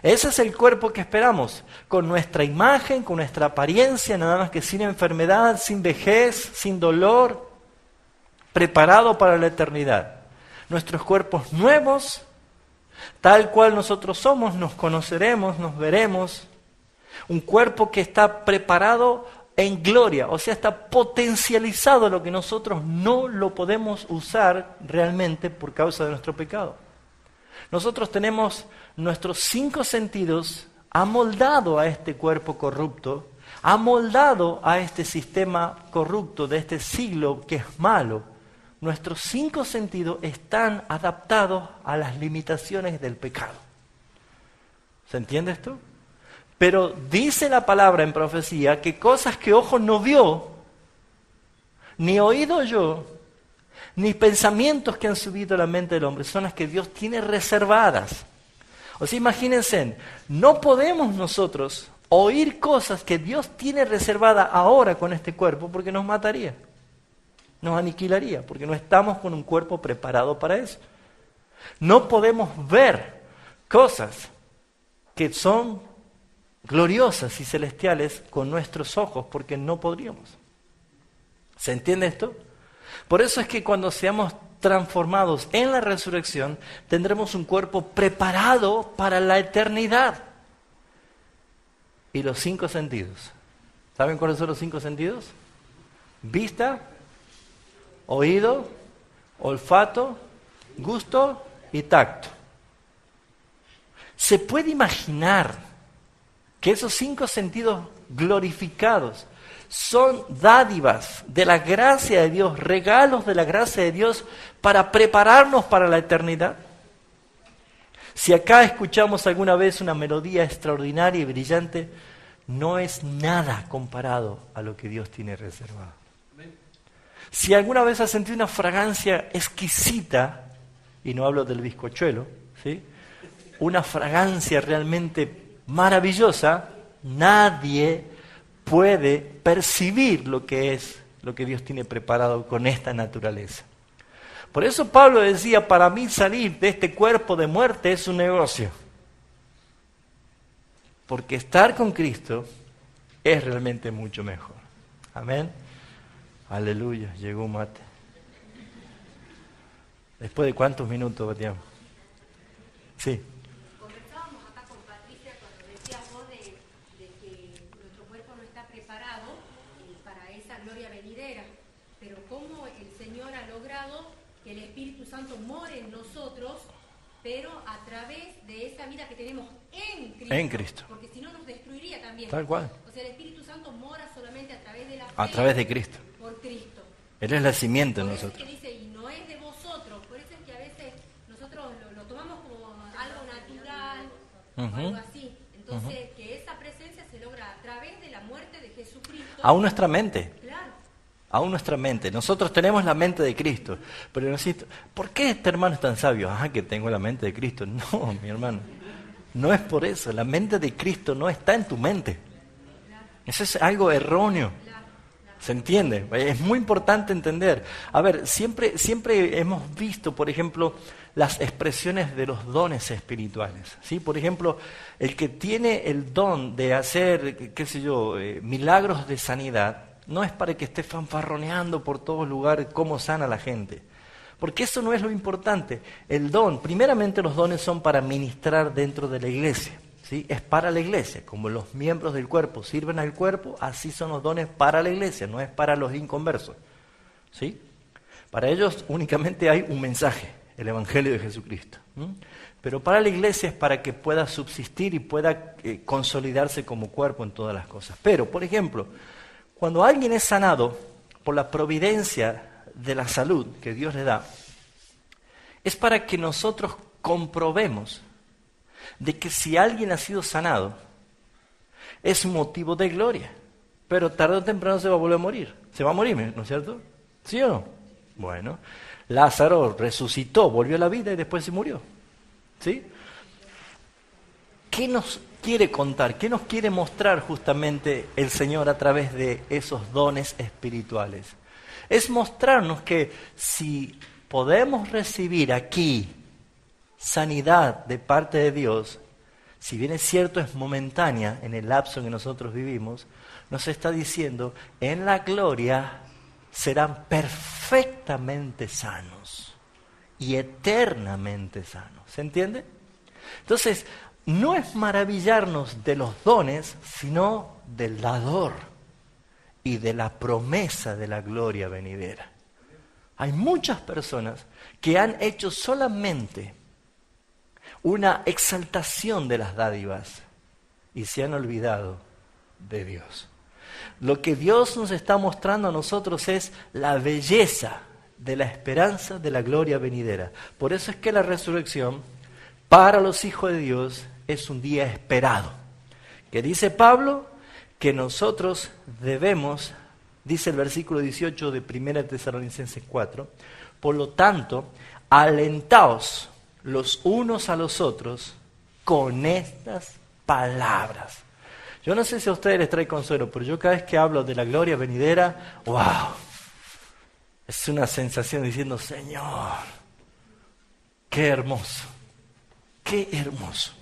Ese es el cuerpo que esperamos, con nuestra imagen, con nuestra apariencia, nada más que sin enfermedad, sin vejez, sin dolor, preparado para la eternidad. Nuestros cuerpos nuevos, tal cual nosotros somos, nos conoceremos, nos veremos. Un cuerpo que está preparado en gloria, o sea, está potencializado lo que nosotros no lo podemos usar realmente por causa de nuestro pecado. Nosotros tenemos nuestros 5 sentidos amoldado a este cuerpo corrupto, amoldado a este sistema corrupto de este siglo que es malo. Nuestros 5 sentidos están adaptados a las limitaciones del pecado. ¿Se entiende esto? Pero dice la palabra en profecía que cosas que ojo no vio, ni oído yo, ni pensamientos que han subido a la mente del hombre, son las que Dios tiene reservadas. O sea, imagínense, no podemos nosotros oír cosas que Dios tiene reservadas ahora con este cuerpo porque nos mataría, nos aniquilaría, porque no estamos con un cuerpo preparado para eso. No podemos ver cosas que son gloriosas y celestiales con nuestros ojos porque no podríamos. ¿Se entiende esto? Por eso es que cuando seamos transformados en la resurrección, tendremos un cuerpo preparado para la eternidad. Y los 5 sentidos. ¿Saben cuáles son los 5 sentidos? Vista, oído, olfato, gusto y tacto. ¿Se puede imaginar que esos 5 sentidos glorificados son dádivas de la gracia de Dios, regalos de la gracia de Dios para prepararnos para la eternidad? Si acá escuchamos alguna vez una melodía extraordinaria y brillante, no es nada comparado a lo que Dios tiene reservado. Si alguna vez has sentido una fragancia exquisita, y no hablo del bizcochuelo, ¿sí? Una fragancia realmente maravillosa, nadie puede percibir lo que es lo que Dios tiene preparado con esta naturaleza. Por eso Pablo decía, para mí salir de este cuerpo de muerte es un negocio. Porque estar con Cristo es realmente mucho mejor. Amén. Aleluya, llegó un mate. ¿Después de cuántos minutos, Batián? Sí. Conversábamos acá con Patricia cuando decías vos de que nuestro cuerpo no está preparado para esa gloria venidera, pero cómo el Señor ha logrado que el Espíritu Santo more en nosotros, pero a través de esa vida que tenemos en Cristo. En Cristo. Porque si no nos destruiría también. Tal cual. O sea, el Espíritu Santo mora solamente a través de la fe. A través de Cristo. Por Cristo. Él es la simiente en Por eso nosotros. es que dice, y no es de vosotros. Por eso es que a veces nosotros lo tomamos como algo natural, o algo así. Entonces, que esa presencia se logra a través de la muerte de Jesucristo. Aún nuestra mente. Claro. Aún nuestra mente. Nosotros tenemos la mente de Cristo. Pero necesito, ¿por qué este hermano es tan sabio? Ah, que tengo la mente de Cristo. No, mi hermano. No es por eso. La mente de Cristo no está en tu mente. Eso es algo erróneo. ¿Se entiende? Es muy importante entender. A ver, siempre hemos visto, por ejemplo, las expresiones de los dones espirituales. ¿Sí? Por ejemplo, el que tiene el don de hacer, qué sé yo, milagros de sanidad, no es para que esté fanfarroneando por todos lugares cómo sana la gente. Porque eso no es lo importante. El don, primeramente los dones son para ministrar dentro de la iglesia. ¿Sí? Es para la iglesia, como los miembros del cuerpo sirven al cuerpo, así son los dones para la iglesia, no es para los inconversos. ¿Sí? Para ellos únicamente hay un mensaje, el Evangelio de Jesucristo. Pero para la iglesia es para que pueda subsistir y pueda consolidarse como cuerpo en todas las cosas. Pero, por ejemplo, cuando alguien es sanado por la providencia de la salud que Dios le da, es para que nosotros comprobemos de que si alguien ha sido sanado, es motivo de gloria. Pero tarde o temprano se va a volver a morir. Se va a morir, ¿no es cierto? ¿Sí o no? Bueno, Lázaro resucitó, volvió a la vida y después se murió. ¿Sí? ¿Qué nos quiere contar? ¿Qué nos quiere mostrar justamente el Señor a través de esos dones espirituales? Es mostrarnos que si podemos recibir aquí sanidad de parte de Dios, si bien es cierto es momentánea en el lapso en que nosotros vivimos, nos está diciendo, en la gloria serán perfectamente sanos y eternamente sanos. ¿Se entiende? Entonces, no es maravillarnos de los dones, sino del dador. y de la promesa de la gloria venidera. Hay muchas personas que han hecho solamente una exaltación de las dádivas y se han olvidado de Dios. Lo que Dios nos está mostrando a nosotros es la belleza de la esperanza de la gloria venidera. Por eso es que la resurrección para los hijos de Dios es un día esperado. Que dice Pablo que nosotros debemos, dice el versículo 18 de 1 Tesalonicenses 4, por lo tanto, alentaos los unos a los otros con estas palabras. Yo no sé si a ustedes les trae consuelo, pero yo cada vez que hablo de la gloria venidera, ¡wow! Es una sensación diciendo, Señor, qué hermoso, qué hermoso.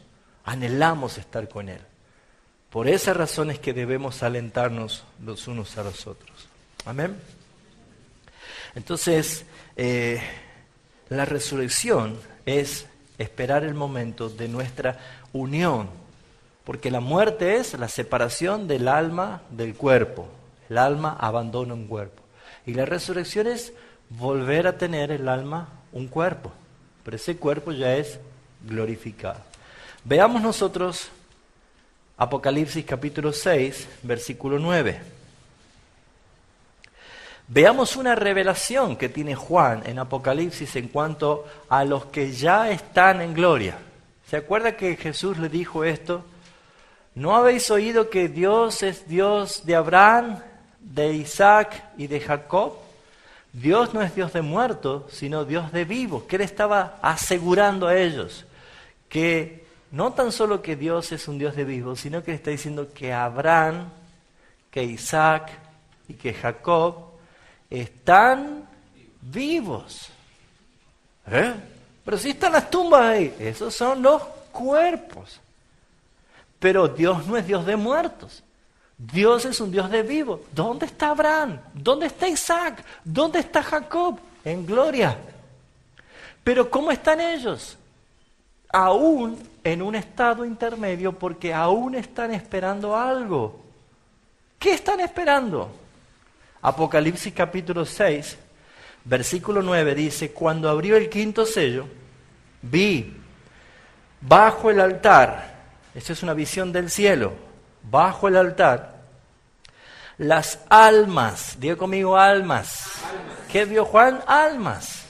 Anhelamos estar con Él. Por esa razón es que debemos alentarnos los unos a los otros. Amén. Entonces, la resurrección es esperar el momento de nuestra unión, porque la muerte es la separación del alma del cuerpo. El alma abandona un cuerpo. Y la resurrección es volver a tener el alma un cuerpo, pero ese cuerpo ya es glorificado. Veamos nosotros Apocalipsis capítulo 6, versículo 9. Veamos una revelación que tiene Juan en Apocalipsis en cuanto a los que ya están en gloria. ¿Se acuerda que Jesús le dijo esto? ¿No habéis oído que Dios es Dios de Abraham, de Isaac y de Jacob? Dios no es Dios de muertos, sino Dios de vivos. ¿Qué le estaba asegurando a ellos? Que no tan solo que Dios es un Dios de vivos, sino que le está diciendo que Abraham, que Isaac y que Jacob están vivos. Pero si están las tumbas ahí, esos son los cuerpos. Pero Dios no es Dios de muertos. Dios es un Dios de vivos. ¿Dónde está Abraham? ¿Dónde está Isaac? ¿Dónde está Jacob? En gloria. Pero ¿cómo están ellos? Aún en un estado intermedio, porque aún están esperando algo. ¿Qué están esperando? Apocalipsis capítulo 6, versículo 9 dice, cuando abrió el quinto sello, vi bajo el altar, esta es una visión del cielo, bajo el altar, las almas, diga conmigo almas. ¿Qué vio Juan? Almas.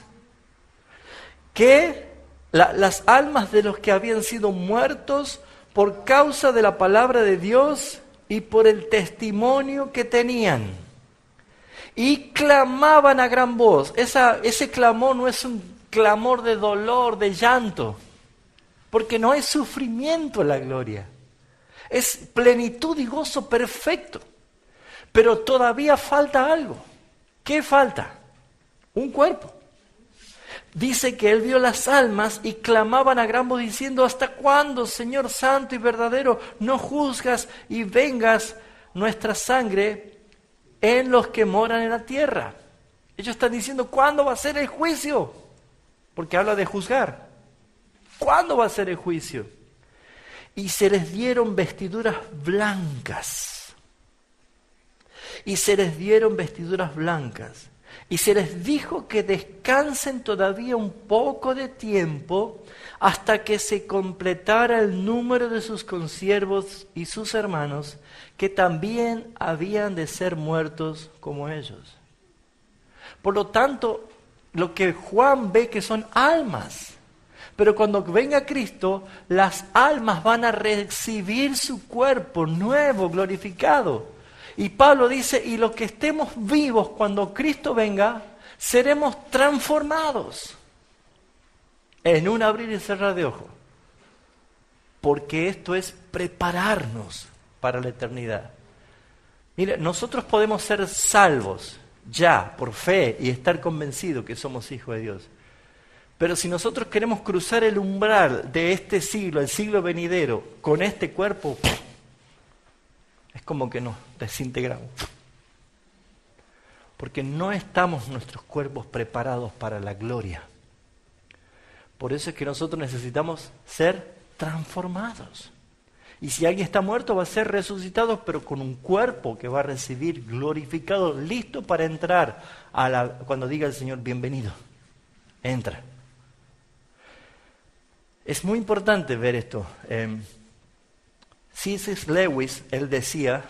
Que las almas de los que habían sido muertos por causa de la palabra de Dios y por el testimonio que tenían. Y clamaban a gran voz. Ese clamor no es un clamor de dolor, de llanto, porque no hay sufrimiento en la gloria. Es plenitud y gozo perfecto. Pero todavía falta algo. ¿Qué falta? Un cuerpo. Dice que él vio las almas y clamaban a gran voz diciendo, ¿hasta cuándo, Señor santo y verdadero, no juzgas y vengas nuestra sangre en los que moran en la tierra? Ellos están diciendo, ¿cuándo va a ser el juicio? Porque habla de juzgar. ¿Cuándo va a ser el juicio? Y se les dieron vestiduras blancas. Y se les dieron vestiduras blancas. Y se les dijo que descansen todavía un poco de tiempo hasta que se completara el número de sus consiervos y sus hermanos, que también habían de ser muertos como ellos. Por lo tanto, lo que Juan ve que son almas, pero cuando venga Cristo, las almas van a recibir su cuerpo nuevo, glorificado. Y Pablo dice, y los que estemos vivos cuando Cristo venga, seremos transformados en un abrir y cerrar de ojos. Porque esto es prepararnos para la eternidad. Mire, nosotros podemos ser salvos ya por fe y estar convencidos que somos hijos de Dios. Pero si nosotros queremos cruzar el umbral de este siglo, el siglo venidero, con este cuerpo, es como que nos desintegramos. Porque no estamos nuestros cuerpos preparados para la gloria. Por eso es que nosotros necesitamos ser transformados. Y si alguien está muerto, va a ser resucitado, pero con un cuerpo que va a recibir glorificado, listo para entrar cuando diga el Señor, bienvenido, entra. Es muy importante ver esto. C.S. Lewis, él decía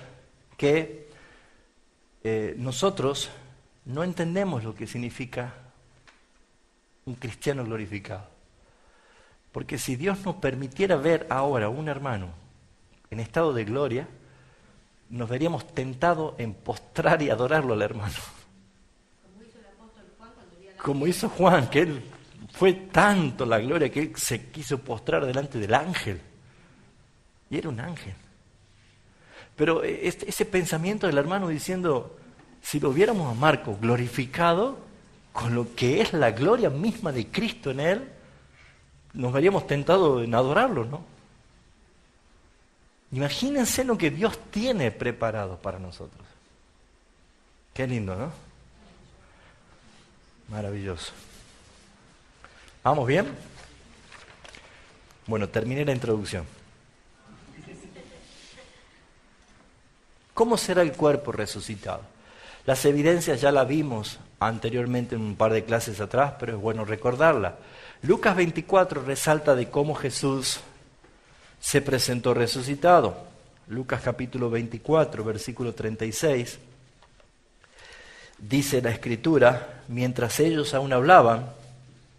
que nosotros no entendemos lo que significa un cristiano glorificado. Porque si Dios nos permitiera ver ahora a un hermano en estado de gloria, nos veríamos tentados en postrar y adorarlo al hermano. Como hizo el apóstol Juan cuando vio a la Como hizo Juan, que él fue tanto la gloria que él se quiso postrar delante del ángel. Y era un ángel. Pero ese pensamiento del hermano diciendo, si lo viéramos a Marco glorificado, con lo que es la gloria misma de Cristo en él, nos veríamos tentados en adorarlo, ¿no? Imagínense lo que Dios tiene preparado para nosotros. Qué lindo, ¿no? Maravilloso. ¿Vamos bien? Bueno, terminé la introducción. ¿Cómo será el cuerpo resucitado? Las evidencias ya las vimos anteriormente en un par de clases atrás, pero es bueno recordarla. Lucas 24 resalta de cómo Jesús se presentó resucitado. Lucas capítulo 24, versículo 36, dice la Escritura, mientras ellos aún hablaban,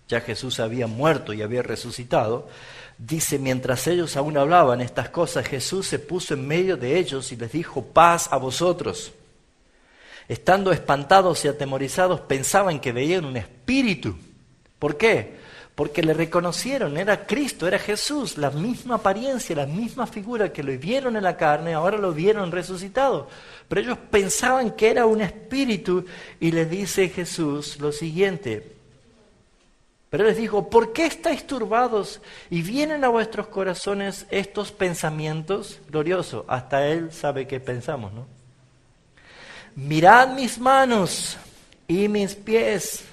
ya Jesús había muerto y había resucitado, dice, mientras ellos aún hablaban estas cosas, Jesús se puso en medio de ellos y les dijo, paz a vosotros. Estando espantados y atemorizados, pensaban que veían un espíritu. ¿Por qué? Porque le reconocieron, era Cristo, era Jesús, la misma apariencia, la misma figura que lo vieron en la carne, ahora lo vieron resucitado. Pero ellos pensaban que era un espíritu y les dice Jesús lo siguiente. Pero les dijo, ¿por qué estáis turbados y vienen a vuestros corazones estos pensamientos? Glorioso, hasta Él sabe qué pensamos, ¿no? Mirad mis manos y mis pies,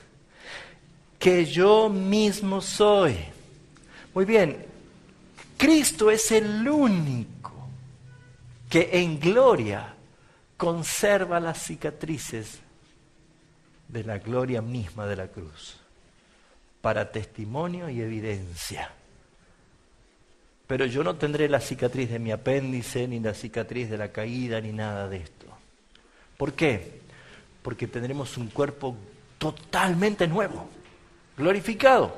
que yo mismo soy. Muy bien, Cristo es el único que en gloria conserva las cicatrices de la gloria misma de la cruz, para testimonio y evidencia. Pero yo no tendré la cicatriz de mi apéndice, ni la cicatriz de la caída, ni nada de esto. ¿Por qué? Porque tendremos un cuerpo totalmente nuevo, glorificado.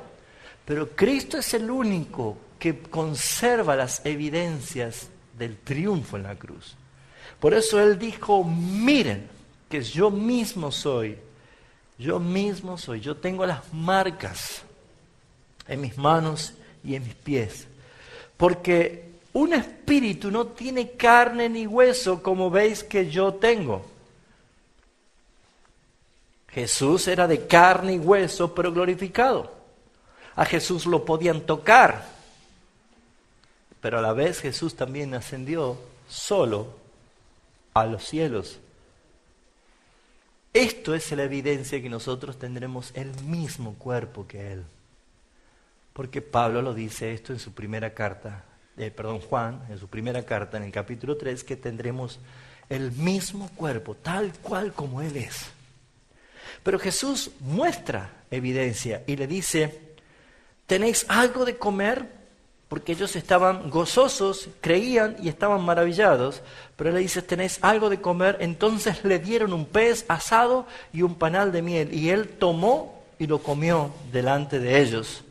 Pero Cristo es el único que conserva las evidencias del triunfo en la cruz. Por eso Él dijo, miren, que yo mismo soy, yo tengo las marcas en mis manos y en mis pies. Porque un espíritu no tiene carne ni hueso como veis que yo tengo. Jesús era de carne y hueso, pero glorificado. A Jesús lo podían tocar, pero a la vez Jesús también ascendió solo a los cielos. Esto es la evidencia que nosotros tendremos el mismo cuerpo que Él. Porque Pablo lo dice esto en su primera carta, Juan, en su primera carta, en el capítulo 3, que tendremos el mismo cuerpo, tal cual como Él es. Pero Jesús muestra evidencia y le dice, ¿tenéis algo de comer? Porque ellos estaban gozosos, creían y estaban maravillados. Pero él le dice, ¿tenéis algo de comer? Entonces le dieron un pez asado y un panal de miel. Y él tomó y lo comió delante de ellos,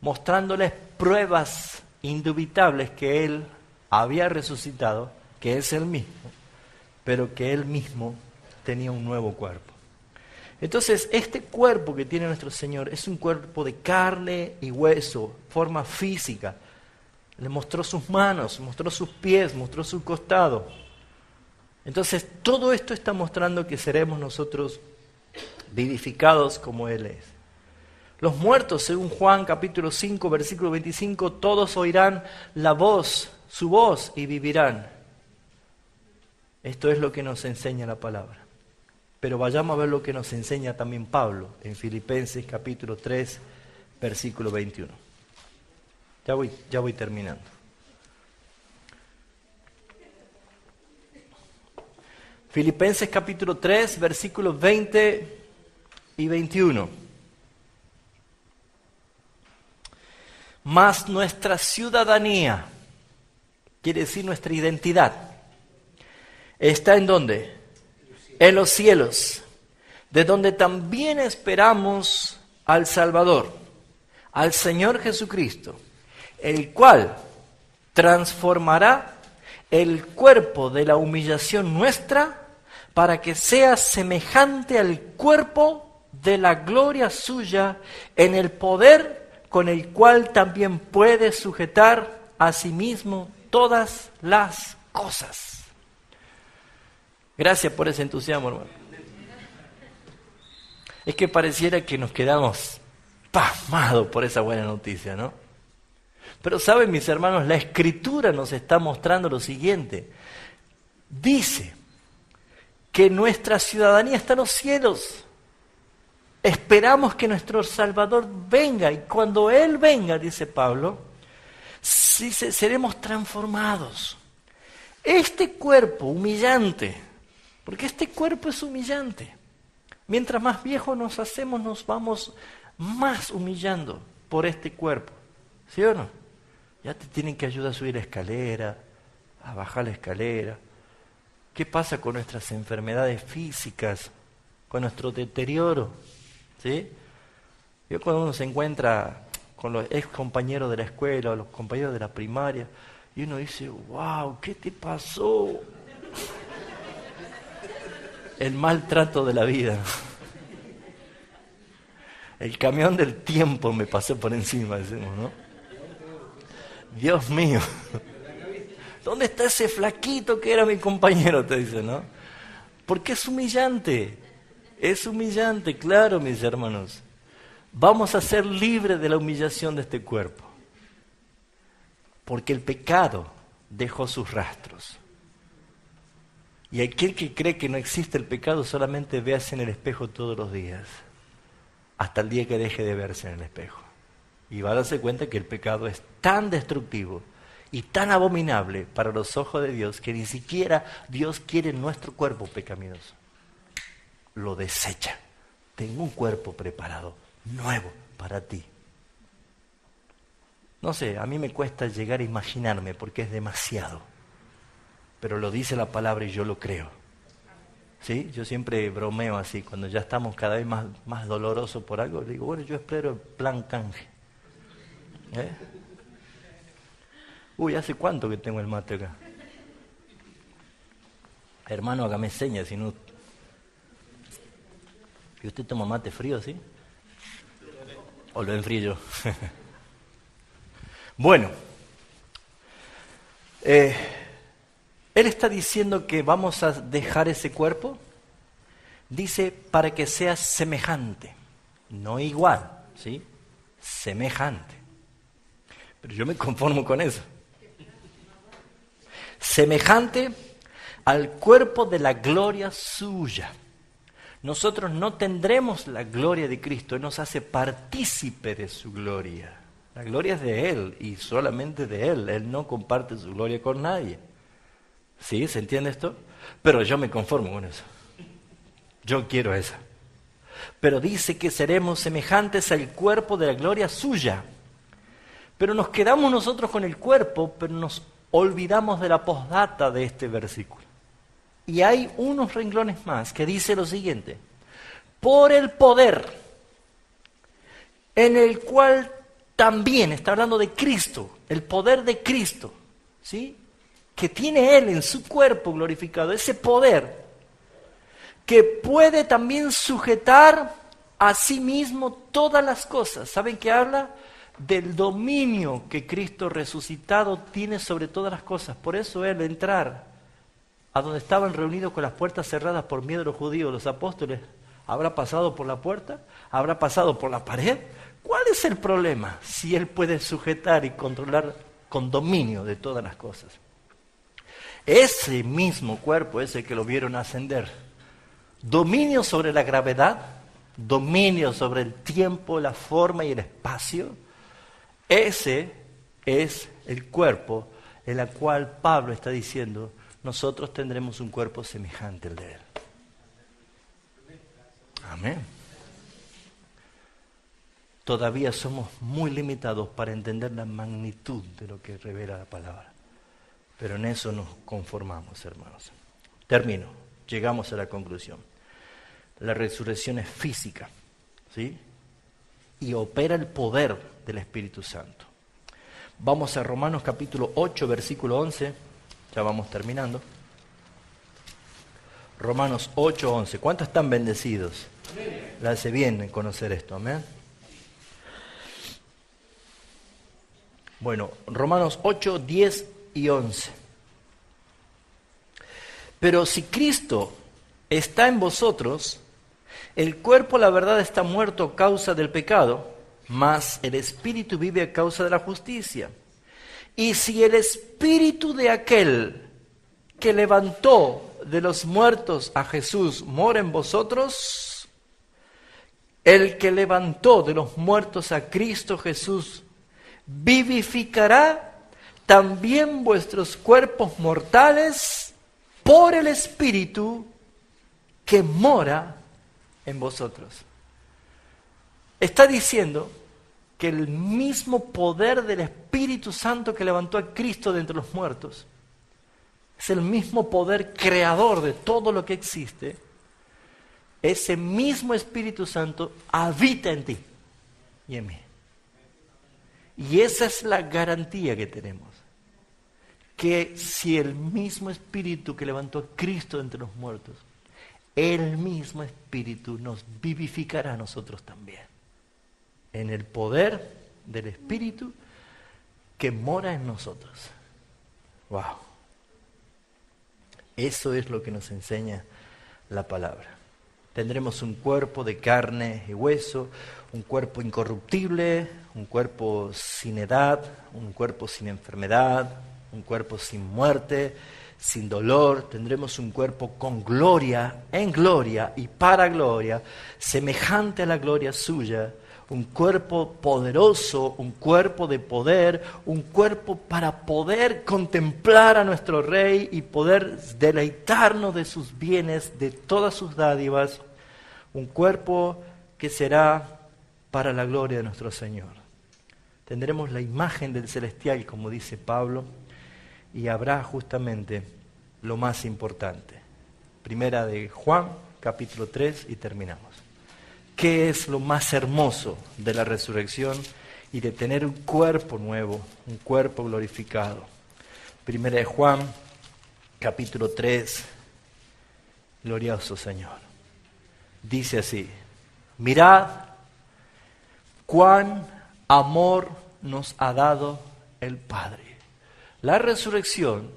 mostrándoles pruebas indubitables que él había resucitado, que es él mismo, pero que él mismo tenía un nuevo cuerpo. Entonces, este cuerpo que tiene nuestro Señor es un cuerpo de carne y hueso, forma física. Le mostró sus manos, mostró sus pies, mostró su costado. Entonces, todo esto está mostrando que seremos nosotros vivificados como Él es. Los muertos, según Juan capítulo 5, versículo 25, todos oirán la voz, su voz, y vivirán. Esto es lo que nos enseña la palabra. Pero vayamos a ver lo que nos enseña también Pablo en Filipenses capítulo 3, versículo 21. Ya voy terminando. Filipenses capítulo 3, versículos 20 y 21. Mas nuestra ciudadanía, quiere decir nuestra identidad, está ¿en dónde? En los cielos, de donde también esperamos al Salvador, al Señor Jesucristo, el cual transformará el cuerpo de la humillación nuestra para que sea semejante al cuerpo de la gloria suya en el poder con el cual también puede sujetar a sí mismo todas las cosas. Gracias por ese entusiasmo, hermano. Es que pareciera que nos quedamos pasmados por esa buena noticia, ¿no? Pero saben, mis hermanos, la Escritura nos está mostrando lo siguiente. Dice que nuestra ciudadanía está en los cielos. Esperamos que nuestro Salvador venga, y cuando Él venga, dice Pablo, seremos transformados. Este cuerpo humillante, porque este cuerpo es humillante, mientras más viejos nos hacemos, nos vamos más humillando por este cuerpo, ¿sí o no? Ya te tienen que ayudar a subir la escalera, a bajar la escalera. ¿Qué pasa con nuestras enfermedades físicas, con nuestro deterioro? ¿Sí? Yo cuando uno se encuentra con los ex compañeros de la escuela o los compañeros de la primaria, y uno dice, wow, ¿qué te pasó? El maltrato de la vida. El camión del tiempo me pasó por encima, decimos, ¿no? Dios mío, ¿dónde está ese flaquito que era mi compañero? Te dice, ¿no? Porque es humillante, claro, mis hermanos. Vamos a ser libres de la humillación de este cuerpo, porque el pecado dejó sus rastros. Y aquel que cree que no existe el pecado solamente véase en el espejo todos los días, hasta el día que deje de verse en el espejo. Y va a darse cuenta que el pecado es tan destructivo y tan abominable para los ojos de Dios que ni siquiera Dios quiere nuestro cuerpo pecaminoso. Lo desecha. Tengo un cuerpo preparado, nuevo para ti. No sé, a mí me cuesta llegar a imaginarme porque es demasiado. Pero lo dice la palabra y yo lo creo. ¿Sí? Yo siempre bromeo así, cuando ya estamos cada vez más dolorosos por algo, digo, bueno, yo espero el plan canje. Uy, ¿hace cuánto que tengo el mate acá? Hermano, hágame señas, si no... ¿Y usted toma mate frío, sí? ¿O lo enfrío yo? Bueno, él está diciendo que vamos a dejar ese cuerpo, dice, para que sea semejante, no igual, ¿sí? Semejante. Pero yo me conformo con eso. Semejante al cuerpo de la gloria suya. Nosotros no tendremos la gloria de Cristo, Él nos hace partícipe de su gloria. La gloria es de Él y solamente de Él. Él no comparte su gloria con nadie. ¿Sí? ¿Se entiende esto? Pero yo me conformo con eso. Yo quiero esa. Pero dice que seremos semejantes al cuerpo de la gloria suya. Pero nos quedamos nosotros con el cuerpo, pero nos olvidamos de la postdata de este versículo. Y hay unos renglones más que dice lo siguiente: por el poder en el cual también, está hablando de Cristo, el poder de Cristo, ¿sí? Que tiene Él en su cuerpo glorificado, ese poder que puede también sujetar a sí mismo todas las cosas. ¿Saben qué habla? Del dominio que Cristo resucitado tiene sobre todas las cosas. Por eso Él entrar a donde estaban reunidos con las puertas cerradas por miedo a los judíos, los apóstoles, ¿habrá pasado por la puerta? ¿Habrá pasado por la pared? ¿Cuál es el problema si Él puede sujetar y controlar con dominio de todas las cosas? Ese mismo cuerpo es el que lo vieron ascender. Dominio sobre la gravedad, dominio sobre el tiempo, la forma y el espacio. Ese es el cuerpo en el cual Pablo está diciendo, nosotros tendremos un cuerpo semejante al de Él. Amén. Todavía somos muy limitados para entender la magnitud de lo que revela la palabra. Pero en eso nos conformamos, hermanos. Termino. Llegamos a la conclusión. La resurrección es física, ¿sí? Y opera el poder del Espíritu Santo. Vamos a Romanos capítulo 8, versículo 11. Ya vamos terminando. Romanos 8, 11. ¿Cuántos están bendecidos? Le hace bien conocer esto, amén. Bueno, Romanos 8, 10 y 11. Pero si Cristo está en vosotros, el cuerpo, la verdad, está muerto a causa del pecado, mas el espíritu vive a causa de la justicia. Y si el espíritu de aquel que levantó de los muertos a Jesús mora en vosotros, el que levantó de los muertos a Cristo Jesús vivificará también vuestros cuerpos mortales por el Espíritu que mora en vosotros. Está diciendo que el mismo poder del Espíritu Santo que levantó a Cristo de entre los muertos es el mismo poder creador de todo lo que existe. Ese mismo Espíritu Santo habita en ti y en mí. Y esa es la garantía que tenemos. Que si el mismo Espíritu que levantó a Cristo entre los muertos, el mismo Espíritu nos vivificará a nosotros también. En el poder del Espíritu que mora en nosotros. ¡Wow! Eso es lo que nos enseña la palabra. Tendremos un cuerpo de carne y hueso, un cuerpo incorruptible, un cuerpo sin edad, un cuerpo sin enfermedad, un cuerpo sin muerte, sin dolor. Tendremos un cuerpo con gloria, en gloria y para gloria, semejante a la gloria suya, un cuerpo poderoso, un cuerpo de poder, un cuerpo para poder contemplar a nuestro Rey y poder deleitarnos de sus bienes, de todas sus dádivas, un cuerpo que será para la gloria de nuestro Señor. Tendremos la imagen del celestial, como dice Pablo, y habrá justamente lo más importante. Primera de Juan, capítulo 3, y terminamos. ¿Qué es lo más hermoso de la resurrección y de tener un cuerpo nuevo, un cuerpo glorificado? Primera de Juan, capítulo 3, glorioso Señor. Dice así: mirad cuán amor nos ha dado el Padre. La resurrección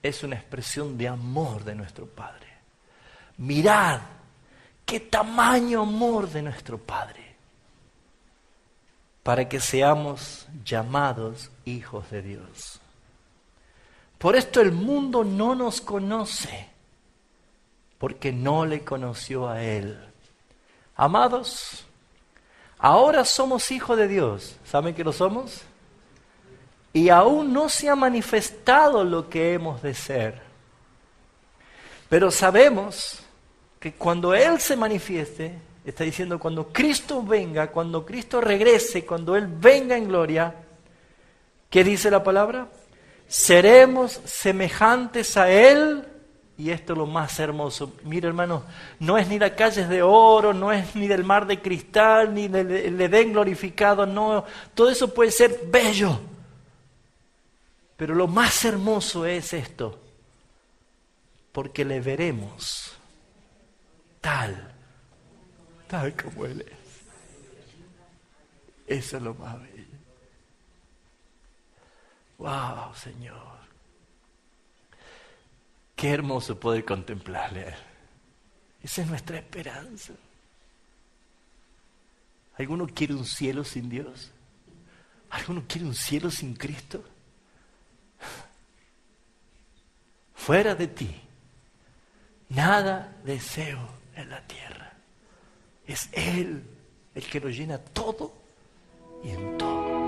es una expresión de amor de nuestro Padre. Mirad qué tamaño amor de nuestro Padre, para que seamos llamados hijos de Dios. Por esto el mundo no nos conoce, porque no le conoció a Él. Amados, ahora somos hijos de Dios. ¿Saben que lo somos? Y aún no se ha manifestado lo que hemos de ser. Pero sabemos que cuando Él se manifieste, está diciendo cuando Cristo venga, cuando Cristo regrese, cuando Él venga en gloria, ¿qué dice la palabra? Seremos semejantes a Él. Y esto es lo más hermoso. Mira, hermano, no es ni las calles de oro, no es ni del mar de cristal, ni del Edén glorificado, no. Todo eso puede ser bello. Pero lo más hermoso es esto, porque le veremos tal como Él es. Eso es lo más bello. ¡Wow, Señor! Qué hermoso poder contemplarle a Él. Esa es nuestra esperanza. ¿Alguno quiere un cielo sin Dios? ¿Alguno quiere un cielo sin Cristo? Fuera de ti, nada deseo en la tierra. Es Él el que lo llena todo y en todo.